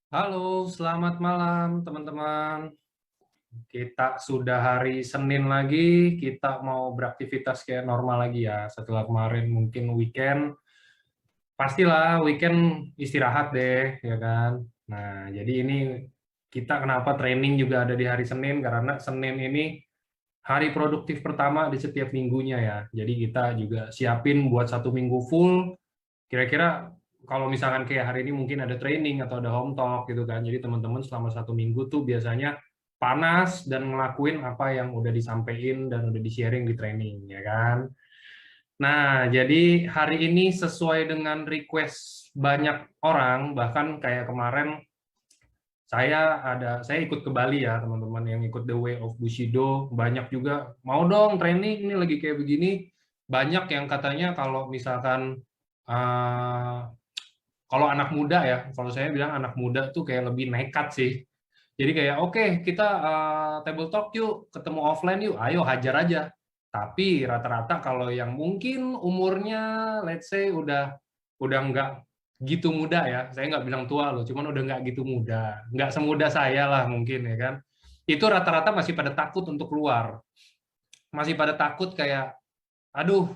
Halo, selamat malam teman-teman. Kita sudah hari Senin lagi, kita mau beraktivitas kayak normal lagi ya. Setelah kemarin mungkin weekend, pastilah weekend istirahat deh, ya kan. Nah, jadi ini kita kenapa training juga ada di hari Senin, karena Senin ini hari produktif pertama di setiap minggunya ya. Jadi kita juga siapin buat satu minggu full. Kira-kira kalau misalkan kayak hari ini mungkin ada training atau ada home talk gitu kan. Jadi teman-teman selama satu minggu tuh biasanya panas dan ngelakuin apa yang udah disampaikan dan udah di-sharing di training, ya kan. Nah, jadi hari ini sesuai dengan request banyak orang, bahkan kayak kemarin saya ikut ke Bali ya, teman-teman yang ikut The Way of Bushido, banyak juga mau dong training ini lagi kayak begini. Banyak yang katanya kalau misalkan eh, kalau anak muda ya, kalau saya bilang anak muda tuh kayak lebih nekat sih. Jadi kayak oke, kita table talk yuk, ketemu offline yuk, ayo hajar aja. Tapi rata-rata kalau yang mungkin umurnya let's say udah nggak gitu muda ya, saya nggak bilang tua loh, cuman udah nggak gitu muda, nggak semuda saya lah mungkin ya kan. Itu rata-rata masih pada takut untuk keluar, masih pada takut kayak, aduh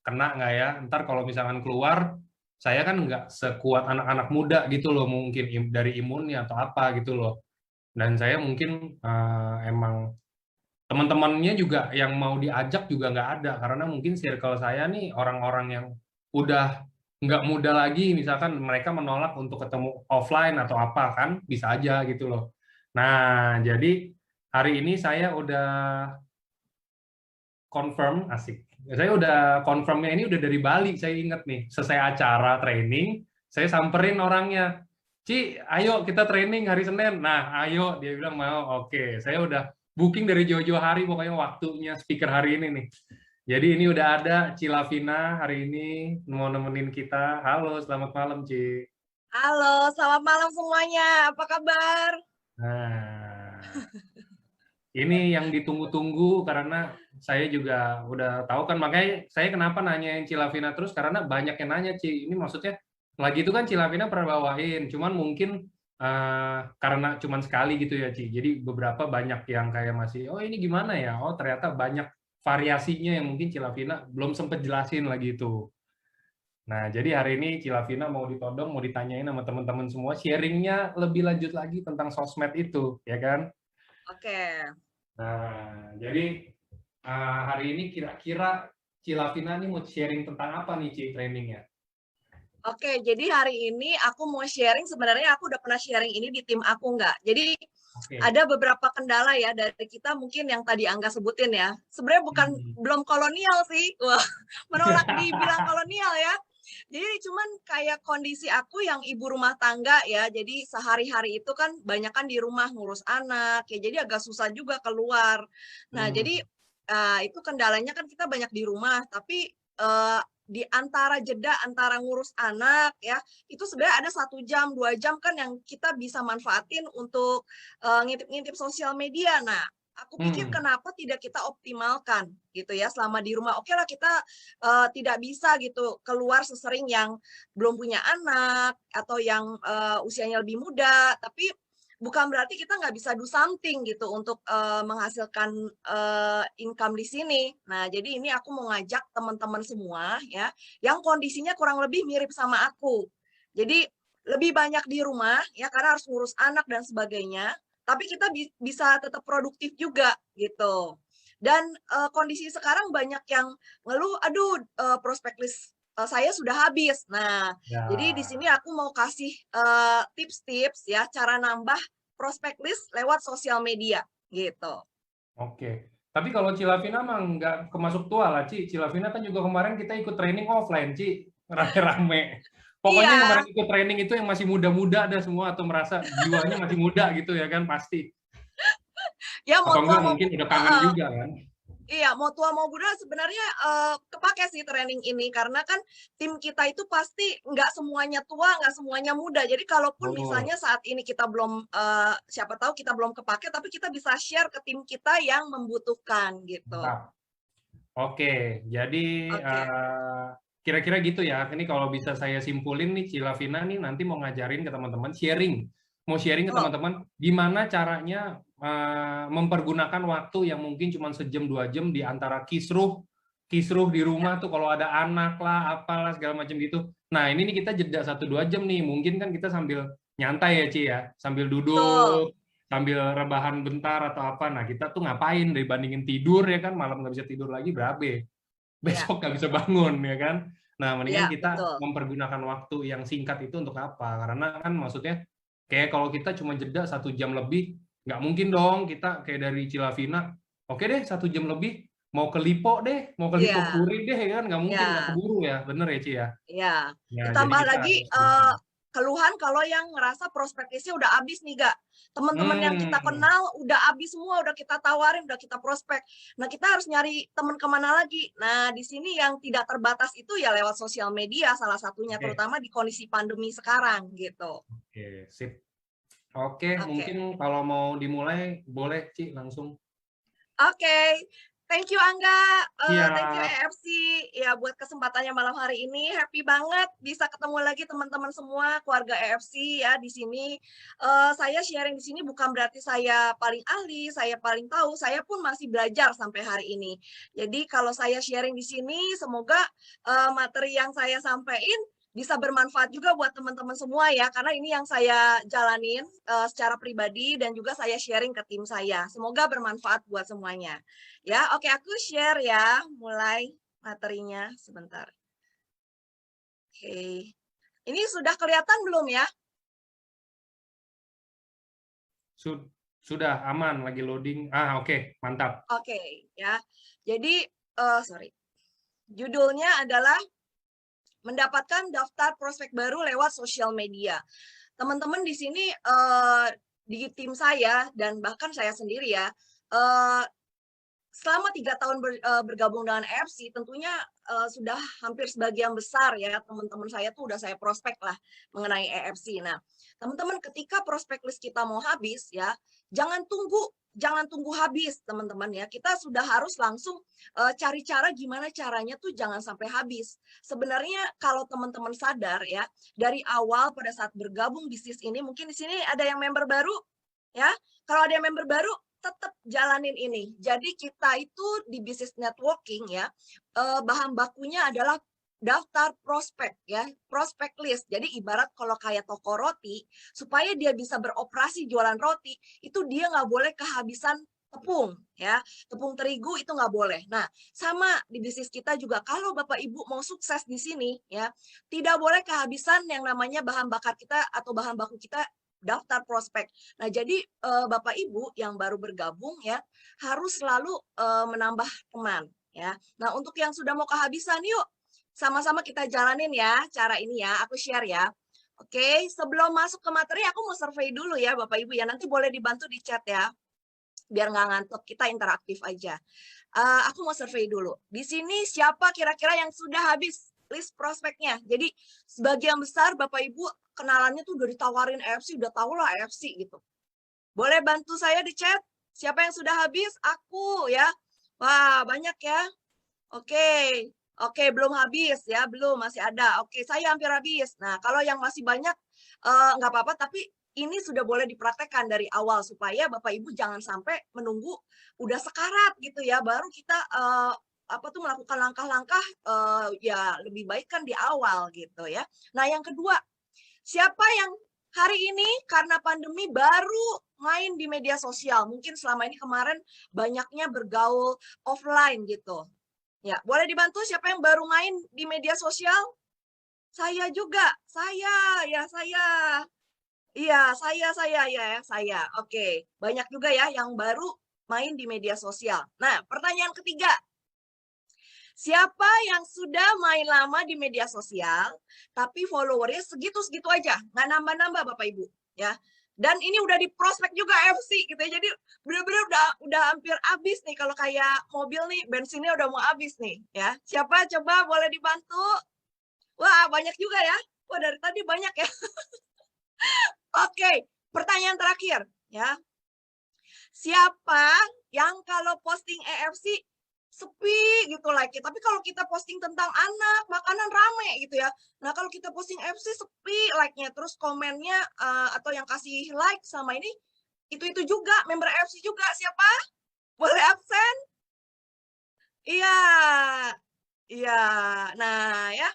kena nggak ya, ntar kalau misalkan keluar saya kan nggak sekuat anak-anak muda gitu loh, mungkin dari imunnya atau apa gitu loh. Dan saya mungkin emang teman-temannya juga yang mau diajak juga nggak ada, karena mungkin circle saya nih orang-orang yang udah nggak muda lagi, misalkan mereka menolak untuk ketemu offline atau apa kan, bisa aja gitu loh. Nah, jadi hari ini saya udah confirm, asik. Saya udah confirmnya ini udah dari Bali, saya inget nih. Selesai acara training, saya samperin orangnya. Ci, ayo kita training hari Senin. Nah, ayo, dia bilang mau. Oke, saya udah booking dari jauh-jauh hari, pokoknya waktunya speaker hari ini nih. Jadi ini udah ada Cilavina hari ini mau nemenin kita. Halo, selamat malam, Ci. Halo, selamat malam semuanya. Apa kabar? Nah, ini yang ditunggu-tunggu karena saya juga udah tahu kan, makanya saya kenapa nanyain Cilavina terus, karena banyak yang nanya, Ci. Ini maksudnya lagi itu kan Cilavina pernah bawain, cuman mungkin karena cuman sekali gitu ya, Ci. Jadi beberapa banyak yang kayak masih, oh ini gimana ya? Oh ternyata banyak variasinya yang mungkin Cilavina belum sempet jelasin lagi itu. Nah, jadi hari ini Cilavina mau ditodong, mau ditanyain sama teman-teman semua, sharingnya lebih lanjut lagi tentang sosmed itu, ya kan? Oke. Nah, jadi hari ini kira-kira Cilavina nih mau sharing tentang apa nih, Ci, trainingnya? Oke, jadi hari ini aku mau sharing, sebenarnya aku udah pernah sharing ini di tim aku nggak. Jadi Oke. ada beberapa kendala ya dari kita mungkin yang tadi Angga sebutin ya. Sebenarnya bukan Hmm. belum kolonial sih. Wah, menolak dibilang kolonial ya. Jadi cuman kayak kondisi aku yang ibu rumah tangga ya. Jadi sehari-hari itu kan banyak kan di rumah ngurus anak ya. Jadi agak susah juga keluar. Nah, Hmm. jadi itu kendalanya kan kita banyak di rumah, tapi di antara jeda antara ngurus anak ya, itu sebenarnya ada 1 jam, 2 jam kan yang kita bisa manfaatin untuk, ngintip-ngintip sosial media. Nah, aku pikir Hmm. kenapa tidak kita optimalkan gitu ya selama di rumah. Oke lah kita, tidak bisa gitu keluar sesering yang belum punya anak atau yang, usianya lebih muda, tapi bukan berarti kita nggak bisa do something gitu untuk, menghasilkan, income di sini. Nah, jadi ini aku mau ngajak teman-teman semua ya, yang kondisinya kurang lebih mirip sama aku. Jadi lebih banyak di rumah ya karena harus ngurus anak dan sebagainya, tapi kita bisa tetap produktif juga gitu. Dan, kondisi sekarang banyak yang ngeluh, "Aduh, prospek list, saya sudah habis." Nah, jadi di Ya, sini aku mau kasih, tips-tips ya cara nambah prospek list lewat sosial media, gitu. oke. Tapi kalau Cilavina mah nggak kemasuk tua lah, Ci. Cilavina kan juga kemarin kita ikut training offline, Ci. Rame-rame. Pokoknya yang Iya kemarin ikut training itu yang masih muda-muda ada semua, atau merasa jiwanya masih muda gitu ya kan, pasti. ya mau Atau tua enggak mau mungkin udah kangen juga kan. iya, mau tua mau muda sebenarnya, kepakai sih training ini karena kan tim kita itu pasti nggak semuanya tua, nggak semuanya muda. Jadi kalaupun Oh, misalnya saat ini kita belum, siapa tahu kita belum kepakai, tapi kita bisa share ke tim kita yang membutuhkan gitu. mantap. Oke, jadi Oke. kira-kira gitu ya. Ini kalau bisa saya simpulin nih, Cilavina nih nanti mau ngajarin ke teman-teman sharing. mau sharing ke Oh, teman-teman gimana caranya mempergunakan waktu yang mungkin cuma sejam 2 jam di antara kisruh di ya, rumah tuh kalau ada anak lah apalah segala macam gitu. Nah ini nih kita jeda 1-2 jam nih, mungkin kan kita sambil nyantai ya Ci ya, sambil betul. duduk, sambil rebahan bentar atau apa. Nah kita tuh ngapain dibandingin tidur ya kan, malam nggak bisa tidur lagi berabe, Ya, besok nggak bisa bangun ya kan. Nah mendingan ya, kita betul. mempergunakan waktu yang singkat itu untuk apa? Karena kan maksudnya kayak kalau kita cuma jeda 1 jam lebih, nggak mungkin dong kita kayak dari Cilavina, oke deh 1 jam lebih, mau ke Lipo deh, mau ke Lipo Iya, Puri deh, ya kan nggak mungkin, nggak iya. keburu ya, bener ya Ci ya? Ya, Ya, jadi ditambah kita lagi harus gimana? keluhan kalau yang ngerasa prospeknya udah habis nih, Gak. Teman-teman yang kita Hmm, kenal udah habis semua, udah kita tawarin, udah kita prospek. Nah, kita harus nyari teman kemana lagi. Nah, di sini yang tidak terbatas itu ya lewat sosial media salah satunya, oke, terutama di kondisi pandemi sekarang gitu. oke, sip. Oke, Oke. mungkin kalau mau dimulai boleh Ci langsung. Oke, thank you Angga, thank you Siap. EFC ya buat kesempatannya malam hari ini. Happy banget bisa ketemu lagi teman-teman semua keluarga EFC ya di sini. Saya sharing di sini bukan berarti saya paling ahli, saya paling tahu, saya pun masih belajar sampai hari ini. Jadi kalau saya sharing di sini, semoga materi yang saya sampaikan bisa bermanfaat juga buat teman-teman semua ya, karena ini yang saya jalanin secara pribadi dan juga saya sharing ke tim saya. Semoga bermanfaat buat semuanya. Ya, oke aku share ya, mulai materinya sebentar. Oke. Ini sudah kelihatan belum ya? Sudah aman, lagi loading. Oke, mantap. Oke, ya. Jadi, sorry. Judulnya adalah mendapatkan daftar prospek baru lewat sosial media. Teman-teman di sini di tim saya dan bahkan saya sendiri ya, selama 3 tahun bergabung dengan EFC, tentunya sudah hampir sebagian besar ya teman-teman saya tuh udah saya prospek lah mengenai EFC. Nah, teman-teman ketika prospek list kita mau habis ya, jangan tunggu habis teman-teman ya. Kita sudah harus langsung cari cara gimana caranya tuh jangan sampai habis. Sebenarnya kalau teman-teman sadar ya, dari awal pada saat bergabung bisnis ini, mungkin di sini ada yang member baru ya. Kalau ada yang member baru, tetap jalanin ini. Jadi kita itu di bisnis networking ya, bahan bakunya adalah daftar prospek ya, prospek list. Jadi ibarat kalau kayak toko roti, supaya dia bisa beroperasi jualan roti, itu dia nggak boleh kehabisan tepung ya, tepung terigu itu nggak boleh. Nah, sama di bisnis kita juga kalau Bapak Ibu mau sukses di sini ya, tidak boleh kehabisan yang namanya bahan bakar kita atau bahan baku kita daftar prospek. Nah, jadi Bapak Ibu yang baru bergabung ya harus selalu menambah teman ya. Nah, untuk yang sudah mau kehabisan yuk sama-sama kita jalanin ya cara ini ya. Aku share ya. Oke, sebelum masuk ke materi aku mau survei dulu ya Bapak Ibu ya. Nanti boleh dibantu di chat ya. Biar nggak ngantuk, kita interaktif aja. Aku mau survei dulu. Di sini siapa kira-kira yang sudah habis list prospeknya? Jadi sebagian besar Bapak Ibu kenalannya tuh udah ditawarin EFC, udah tahu lah EFC gitu. Boleh bantu saya di chat? Siapa yang sudah habis? Aku ya. Wah, banyak ya. Oke. Oke, belum habis ya, belum, masih ada. Oke, saya hampir habis. Nah, kalau yang masih banyak nggak apa-apa, tapi ini sudah boleh dipraktekkan dari awal supaya Bapak Ibu jangan sampai menunggu udah sekarat gitu ya, baru kita apa tuh melakukan langkah-langkah ya lebih baik kan di awal gitu ya. Nah, yang kedua, siapa yang hari ini karena pandemi baru main di media sosial? Mungkin selama ini kemarin banyaknya bergaul offline gitu. Ya, boleh dibantu siapa yang baru main di media sosial? Saya juga. Saya. Iya, saya. Oke. Banyak juga ya yang baru main di media sosial. Nah, pertanyaan ketiga. Siapa yang sudah main lama di media sosial, tapi followernya segitu-segitu aja, nggak nambah-nambah Bapak Ibu, ya. Dan ini udah di prospek juga FC gitu ya, jadi bener-bener udah hampir habis nih kalau kayak mobil nih, bensinnya udah mau habis nih, ya. Siapa coba boleh dibantu? Wah banyak juga ya, wah dari tadi banyak ya. Oke, pertanyaan terakhir, ya. Siapa yang kalau posting EFC sepi gitu like-nya. Tapi kalau kita posting tentang anak, makanan rame gitu ya. Nah, kalau kita posting FC sepi like-nya, terus komennya atau yang kasih like sama ini itu juga, member FC juga. Siapa? Boleh absen? Iya. Iya. Nah, ya.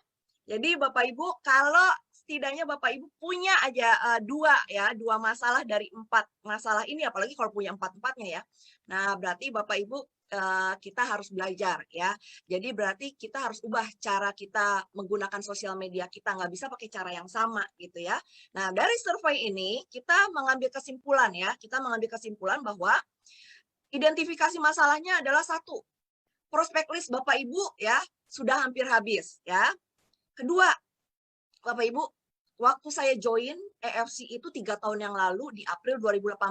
Jadi Bapak Ibu, kalau setidaknya Bapak Ibu punya aja 2 ya, 2 masalah dari 4 masalah ini, apalagi kalau punya 4-empatnya ya. Nah, berarti Bapak Ibu, kita harus belajar ya. Jadi berarti kita harus ubah cara kita menggunakan sosial media kita, nggak bisa pakai cara yang sama gitu ya. Nah, dari survei ini kita mengambil kesimpulan ya, kita mengambil kesimpulan bahwa identifikasi masalahnya adalah 1, prospek list Bapak Ibu ya, sudah hampir habis ya. Kedua, Bapak Ibu, waktu saya join EFC itu 3 tahun yang lalu di April 2018,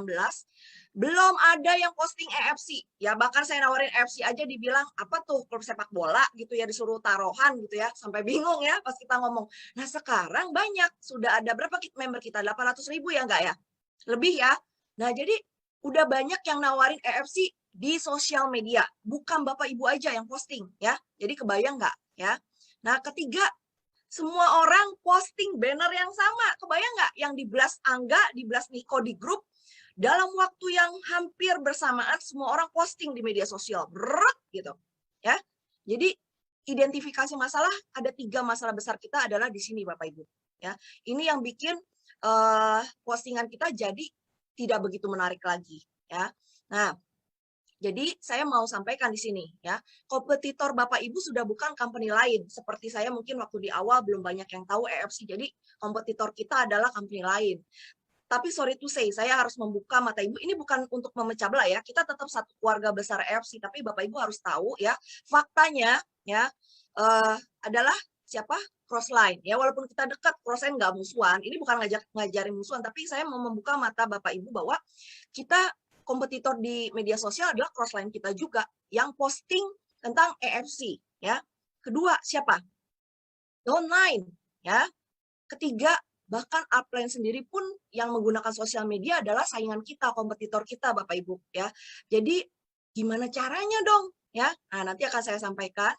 belum ada yang posting EFC. Ya bahkan saya nawarin EFC aja dibilang, apa tuh klub sepak bola gitu ya, disuruh taruhan gitu ya, sampai bingung ya pas kita ngomong. Nah sekarang banyak, sudah ada berapa member kita? 800.000 ya enggak ya? Lebih ya. Nah jadi udah banyak yang nawarin EFC di sosial media, bukan Bapak Ibu aja yang posting ya. Jadi kebayang nggak ya? Nah ketiga, semua orang posting banner yang sama. Kebayang nggak yang di blast Angga, di blast Niko di grup, dalam waktu yang hampir bersamaan semua orang posting di media sosial. Brrrr, gitu. Ya. Jadi identifikasi masalah, ada 3 masalah besar kita adalah di sini Bapak Ibu. Ya. Ini yang bikin postingan kita jadi tidak begitu menarik lagi. Ya. Nah, jadi saya mau sampaikan di sini ya, kompetitor Bapak Ibu sudah bukan company lain. Seperti saya mungkin waktu di awal belum banyak yang tahu EFC, jadi kompetitor kita adalah company lain. Tapi sorry to say, saya harus membuka mata Ibu, ini bukan untuk memecah belah ya, kita tetap satu keluarga besar EFC, tapi Bapak Ibu harus tahu ya, faktanya ya adalah siapa? Crossline ya, walaupun kita dekat, Crossline nggak musuhan, ini bukan ngajarin musuhan, tapi saya mau membuka mata Bapak Ibu bahwa kita kompetitor di media sosial adalah Crossline kita juga yang posting tentang EFC ya. Kedua siapa? Downline ya. Ketiga bahkan upline sendiri pun yang menggunakan sosial media adalah saingan kita, kompetitor kita Bapak Ibu ya. Jadi gimana caranya dong ya? Nah, nanti akan saya sampaikan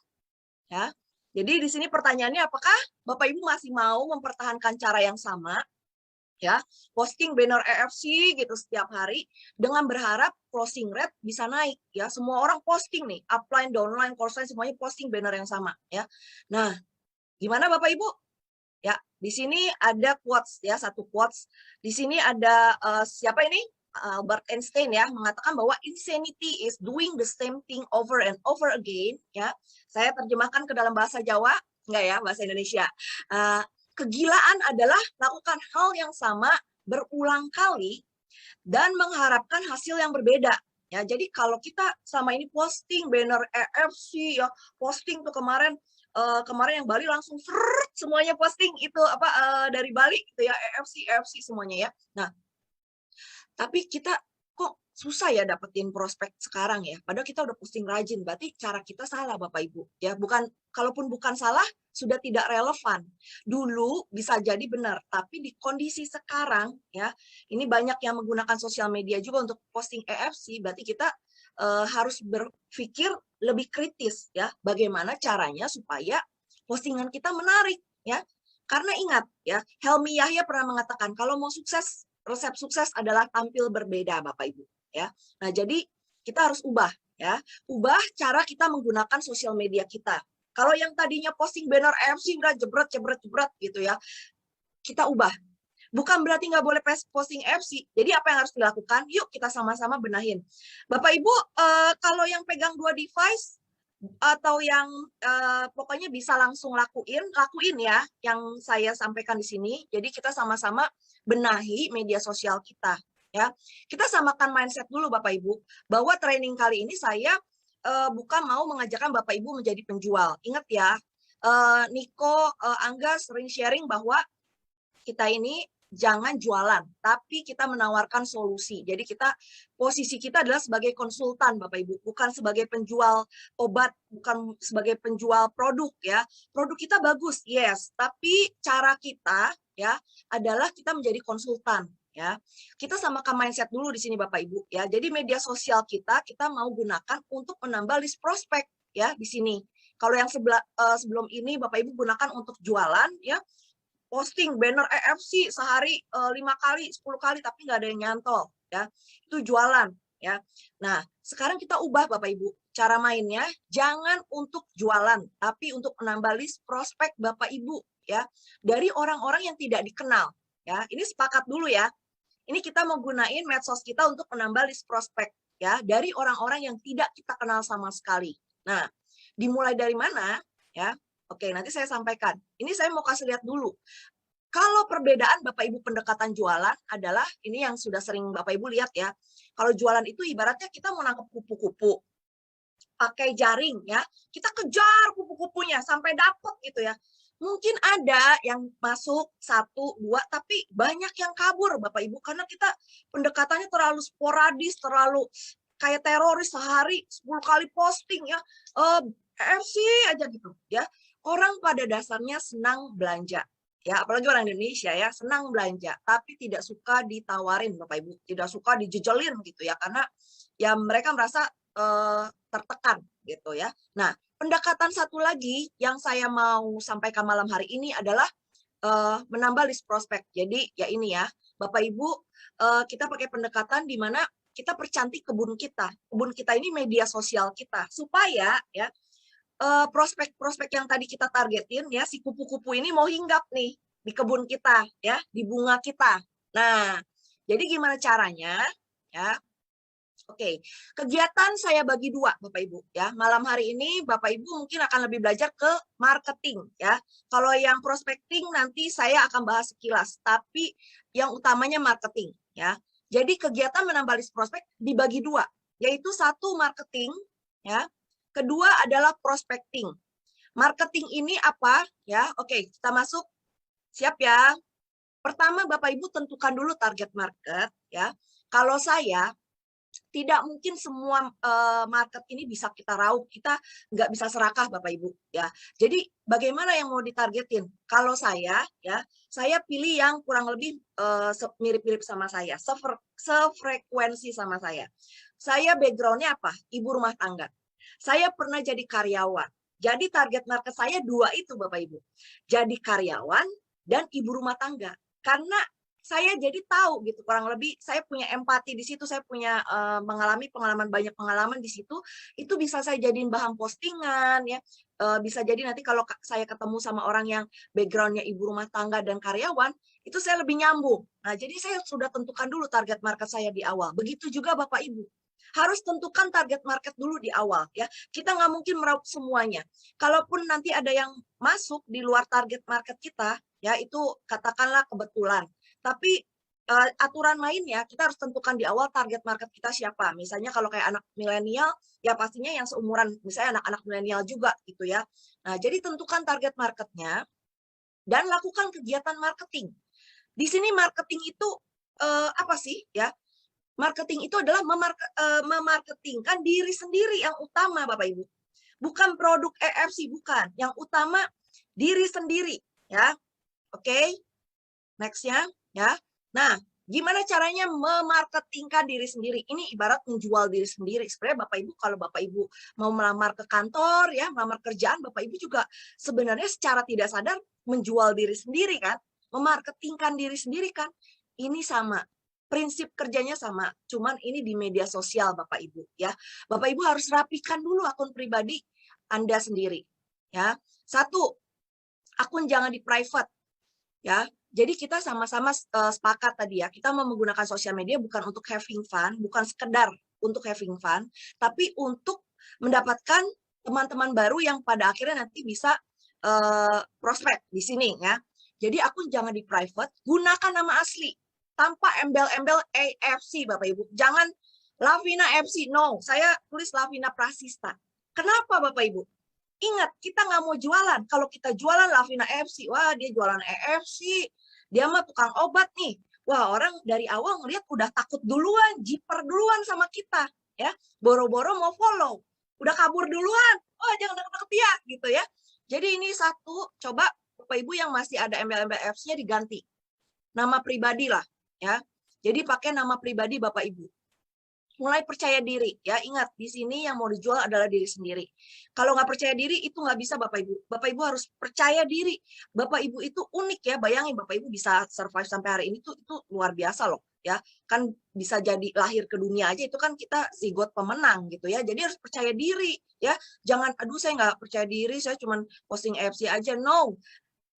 ya. Jadi di sini pertanyaannya, apakah Bapak Ibu masih mau mempertahankan cara yang sama ya, posting banner EFC gitu setiap hari dengan berharap closing rate bisa naik ya. Semua orang posting nih, upline, downline, crossline semuanya posting banner yang sama ya. Nah, gimana Bapak Ibu? Ya, di sini ada quotes ya, satu quotes. Di sini ada siapa ini? Albert Einstein ya, mengatakan bahwa insanity is doing the same thing over and over again ya. Saya terjemahkan ke dalam bahasa Jawa, enggak ya, bahasa Indonesia. Kegilaan adalah lakukan hal yang sama berulang kali dan mengharapkan hasil yang berbeda. Ya, jadi kalau kita sama ini posting banner EFC ya, posting tuh kemarin yang Bali langsung semuanya posting itu dari Bali gitu ya, EFC semuanya ya. Nah, tapi kita kok susah ya dapetin prospek sekarang ya, padahal kita udah posting rajin, berarti cara kita salah Bapak Ibu ya. Bukan, kalaupun bukan salah, sudah tidak relevan. Dulu bisa jadi benar, tapi di kondisi sekarang ya, ini banyak yang menggunakan sosial media juga untuk posting EFC, berarti kita harus berpikir lebih kritis ya, bagaimana caranya supaya postingan kita menarik ya. Karena ingat ya, Helmi Yahya pernah mengatakan kalau mau sukses, resep sukses adalah tampil berbeda Bapak Ibu ya. Nah, jadi kita harus ubah ya. Ubah cara kita menggunakan sosial media kita. Kalau yang tadinya posting banner EFC udah jebret gitu ya. Kita ubah. Bukan berarti nggak boleh posting EFC. Jadi apa yang harus dilakukan? Yuk kita sama-sama benahin. Bapak Ibu, kalau yang pegang 2 device atau yang pokoknya bisa langsung lakuin ya yang saya sampaikan di sini. Jadi kita sama-sama benahi media sosial kita ya. Kita samakan mindset dulu Bapak Ibu, bahwa training kali ini saya bukan mau mengajarkan Bapak Ibu menjadi penjual. Ingat ya, Niko, Angga sering sharing bahwa kita ini jangan jualan, tapi kita menawarkan solusi. Jadi posisi kita adalah sebagai konsultan Bapak Ibu, bukan sebagai penjual obat, bukan sebagai penjual produk ya. Produk kita bagus, yes, tapi cara kita ya adalah kita menjadi konsultan ya. Kita samakan mindset dulu di sini Bapak Ibu ya. Jadi media sosial kita mau gunakan untuk menambah list prospek ya di sini. Kalau yang sebelum ini Bapak Ibu gunakan untuk jualan ya, posting banner EFC sehari 5 kali, 10 kali tapi nggak ada yang nyantol ya. Itu jualan ya. Nah, sekarang kita ubah Bapak Ibu. Cara mainnya jangan untuk jualan, tapi untuk menambah list prospek Bapak Ibu ya dari orang-orang yang tidak dikenal ya. Ini sepakat dulu ya. Ini kita mau gunain medsos kita untuk menambah list prospek ya dari orang-orang yang tidak kita kenal sama sekali. Nah, dimulai dari mana ya? Oke, nanti saya sampaikan. Ini saya mau kasih lihat dulu. Kalau perbedaan Bapak Ibu pendekatan jualan adalah ini yang sudah sering Bapak Ibu lihat ya. Kalau jualan itu ibaratnya kita mau nangkep kupu-kupu pakai jaring ya. Kita kejar kupu-kupunya sampai dapet gitu ya. Mungkin ada yang masuk 1, 2, tapi banyak yang kabur Bapak Ibu karena kita pendekatannya terlalu sporadis, terlalu kayak teroris sehari 10 kali posting ya. EFC aja gitu ya. Orang pada dasarnya senang belanja. Ya, apalagi orang Indonesia ya, senang belanja, tapi tidak suka ditawarin Bapak Ibu, tidak suka dijejelin gitu ya, karena ya mereka merasa tertekan gitu ya. Nah, pendekatan satu lagi yang saya mau sampaikan malam hari ini adalah menambah list prospek. Jadi ya ini ya, Bapak Ibu, kita pakai pendekatan di mana kita percantik kebun kita. Kebun kita ini media sosial kita, supaya ya prospek-prospek yang tadi kita targetin ya, si kupu-kupu ini mau hinggap nih di kebun kita ya, di bunga kita. Nah, jadi gimana caranya ya? Oke, kegiatan saya bagi 2 Bapak Ibu ya. Malam hari ini Bapak Ibu mungkin akan lebih belajar ke marketing ya. Kalau yang prospecting nanti saya akan bahas sekilas, tapi yang utamanya marketing ya. Jadi kegiatan menambah list prospek dibagi 2, yaitu 1 marketing ya. Kedua adalah prospecting. Marketing ini apa ya? Oke, kita masuk. Siap ya. Pertama Bapak Ibu tentukan dulu target market ya. Kalau saya tidak mungkin semua market ini bisa kita raup, kita nggak bisa serakah Bapak Ibu ya. Jadi bagaimana yang mau ditargetin? Kalau saya ya, saya pilih yang kurang lebih mirip-mirip sama saya, sefrekuensi sama saya. Saya background-nya apa? Ibu rumah tangga. Saya pernah jadi karyawan. Jadi target market saya 2 itu Bapak Ibu. Jadi karyawan dan ibu rumah tangga. Karena saya jadi tahu gitu, kurang lebih saya punya empati di situ, saya punya mengalami banyak pengalaman di situ, itu bisa saya jadiin bahan postingan ya, bisa jadi nanti kalau saya ketemu sama orang yang backgroundnya ibu rumah tangga dan karyawan, itu saya lebih nyambung. Nah, jadi saya sudah tentukan dulu target market saya di awal. Begitu juga Bapak Ibu. Harus tentukan target market dulu di awal ya. Kita nggak mungkin meraup semuanya. Kalaupun nanti ada yang masuk di luar target market kita, ya itu katakanlah kebetulan. Tapi aturan mainnya kita harus tentukan di awal target market kita siapa. Misalnya kalau kayak anak milenial, ya pastinya yang seumuran, misalnya anak-anak milenial juga gitu ya. Nah, jadi tentukan target marketnya dan lakukan kegiatan marketing. Di sini marketing itu apa sih ya? Marketing itu adalah memarketingkan diri sendiri yang utama Bapak Ibu. Bukan produk EFC, bukan. Yang utama diri sendiri ya. Oke. Next-nya ya. Nah, gimana caranya memarketingkan diri sendiri? Ini ibarat menjual diri sendiri. Sebenarnya Bapak Ibu kalau Bapak Ibu mau melamar ke kantor ya, melamar kerjaan, Bapak Ibu juga sebenarnya secara tidak sadar menjual diri sendiri kan? Memarketingkan diri sendiri kan? Ini sama. Prinsip kerjanya sama, cuman ini di media sosial Bapak Ibu ya. Bapak Ibu harus rapikan dulu akun pribadi Anda sendiri ya. 1, akun jangan di private ya. Jadi kita sama-sama sepakat tadi ya, kita mau menggunakan sosial media bukan untuk having fun, bukan sekedar untuk having fun, tapi untuk mendapatkan teman-teman baru yang pada akhirnya nanti bisa prospek di sini ya. Jadi akun jangan di private, gunakan nama asli tanpa embel-embel AFC Bapak Ibu. Jangan Lavina FC, no. Saya tulis Lavina Prasista. Kenapa Bapak Ibu? Ingat, kita nggak mau jualan. Kalau kita jualan Lavina FC, wah dia jualan EFC, dia mah tukang obat nih. Wah, orang dari awal ngelihat udah takut duluan, jiper duluan sama kita. Ya, boro-boro mau follow. Udah kabur duluan. Oh, jangan deket-deket dia, gitu ya. Jadi ini 1, coba Bapak Ibu yang masih ada embel-embel EFC-nya diganti. Nama pribadi lah. Ya, jadi pakai nama pribadi Bapak Ibu. mulai percaya diri ya. Ingat, di sini yang mau dijual adalah diri sendiri. Kalau nggak percaya diri itu nggak bisa Bapak Ibu. Bapak Ibu harus percaya diri. Bapak Ibu itu unik ya. Bayangin Bapak Ibu bisa survive sampai hari ini tuh itu luar biasa loh ya. Kan bisa jadi lahir ke dunia aja itu kan kita zigot pemenang gitu ya. Jadi harus percaya diri ya. Jangan aduh saya nggak percaya diri, saya cuman posting AFC aja. No.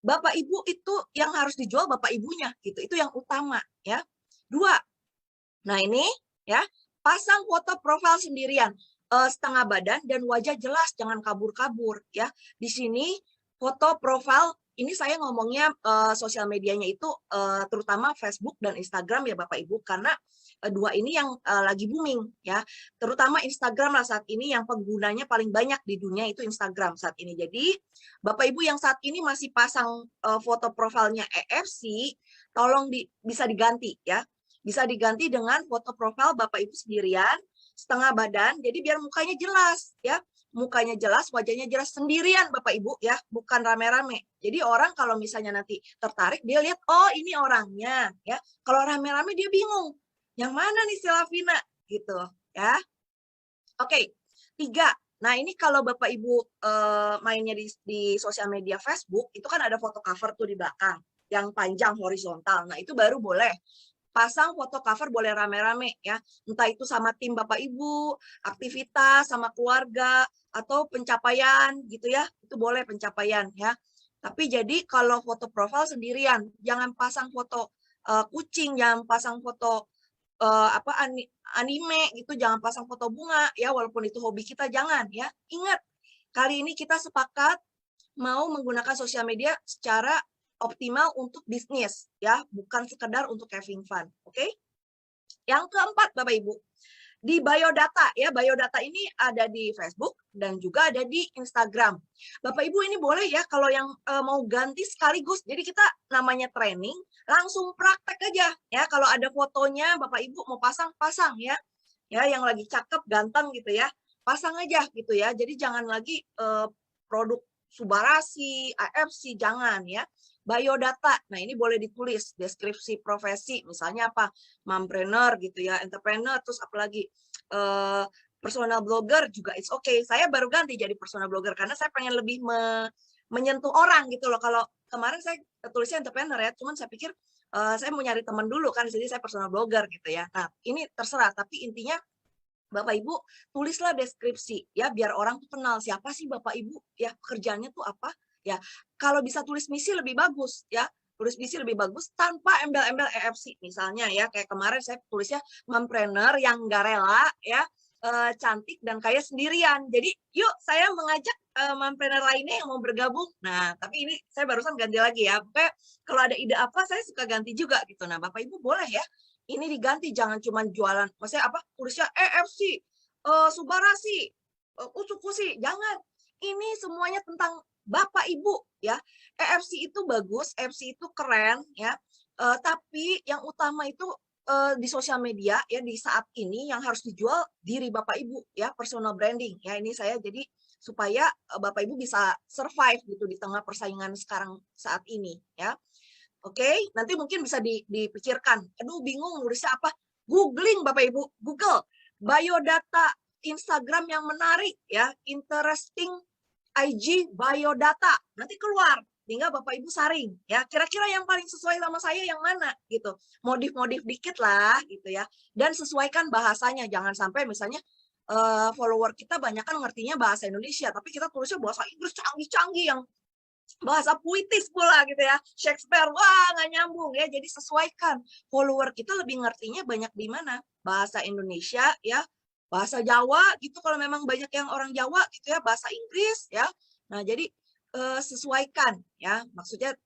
Bapak Ibu itu yang harus dijual Bapak Ibunya gitu. Itu yang utama ya. 2. Nah, ini ya, pasang foto profil sendirian, setengah badan dan wajah jelas, jangan kabur-kabur ya. Di sini foto profil ini saya ngomongnya sosial medianya itu terutama Facebook dan Instagram ya Bapak Ibu, karena dua ini yang lagi booming ya. Terutama Instagram lah saat ini yang penggunanya paling banyak di dunia itu Instagram saat ini. Jadi Bapak Ibu yang saat ini masih pasang foto profilnya EFC, tolong bisa diganti ya. Bisa diganti dengan foto profil Bapak Ibu sendirian, setengah badan, jadi biar mukanya jelas ya. Mukanya jelas, wajahnya jelas sendirian Bapak Ibu ya, bukan rame-rame. Jadi orang kalau misalnya nanti tertarik, dia lihat, oh ini orangnya ya. Kalau rame-rame dia bingung, yang mana nih si Lavina gitu ya. Oke, 3. Nah ini kalau Bapak Ibu mainnya di sosial media Facebook, itu kan ada foto cover tuh di belakang, yang panjang horizontal. Nah itu baru boleh. Pasang foto cover boleh rame-rame ya, entah itu sama tim Bapak Ibu, aktivitas sama keluarga, atau pencapaian gitu ya, itu boleh pencapaian ya. Tapi jadi kalau foto profil sendirian, jangan pasang foto kucing, jangan pasang foto anime gitu, jangan pasang foto bunga ya, walaupun itu hobi kita jangan ya. Ingat, kali ini kita sepakat mau menggunakan sosial media secara optimal untuk bisnis ya, bukan sekedar untuk having fun. Oke? Yang keempat Bapak Ibu, di biodata ya, biodata ini ada di Facebook dan juga ada di Instagram. Bapak Ibu ini boleh ya kalau yang mau ganti sekaligus. Jadi kita namanya training, langsung praktek aja ya. Kalau ada fotonya Bapak Ibu mau pasang ya. Ya, yang lagi cakep, ganteng gitu ya. Pasang aja gitu ya. Jadi jangan lagi produk Subarasi, AFC, jangan ya. Biodata, nah ini boleh ditulis, deskripsi profesi, misalnya apa, mompreneur gitu ya, entrepreneur, terus apalagi personal blogger juga it's okay. Saya baru ganti jadi personal blogger karena saya pengen lebih menyentuh orang gitu loh. Kalau kemarin saya tulisnya entrepreneur ya, cuman saya pikir saya mau nyari teman dulu kan, jadi saya personal blogger gitu ya. Nah ini terserah, tapi intinya Bapak Ibu tulislah deskripsi ya, biar orang tuh kenal siapa sih Bapak Ibu ya, pekerjaannya tuh apa ya. Kalau bisa tulis misi lebih bagus ya, tulis misi lebih bagus tanpa embel-embel EFC misalnya ya, kayak kemarin saya tulisnya mompreneur yang nggak rela ya, cantik dan kaya sendirian. Jadi yuk saya mengajak mompreneur lainnya yang mau bergabung. Nah tapi ini saya barusan ganti lagi ya, pokoknya kalau ada ide apa saya suka ganti juga gitu. Nah Bapak Ibu boleh ya ini diganti, jangan cuma jualan, maksudnya apa, tulisnya EFC, Subarasi, Ucukusi, jangan. Ini semuanya tentang Bapak Ibu ya. EFC itu bagus, EFC itu keren ya. Tapi yang utama itu di sosial media ya, di saat ini yang harus dijual diri Bapak Ibu ya, personal branding ya. Ini saya jadi supaya Bapak Ibu bisa survive gitu di tengah persaingan sekarang saat ini ya. Oke, nanti mungkin bisa dipikirkan. Aduh, bingung nulisnya apa? Googling Bapak Ibu, Google biodata Instagram yang menarik ya, interesting IG biodata. Nanti keluar, tinggal Bapak Ibu saring ya. Kira-kira yang paling sesuai sama saya yang mana gitu. Modif-modif dikit lah gitu ya. Dan sesuaikan bahasanya, jangan sampai misalnya follower kita banyak kan ngertinya bahasa Indonesia, tapi kita tulisnya bahasa Inggris canggih-canggih yang bahasa puitis pula gitu ya, Shakespeare, wah nggak nyambung ya. Jadi sesuaikan, follower kita lebih ngertinya banyak di mana, bahasa Indonesia ya, bahasa Jawa gitu kalau memang banyak yang orang Jawa gitu ya, bahasa Inggris ya. Nah jadi sesuaikan ya, maksudnya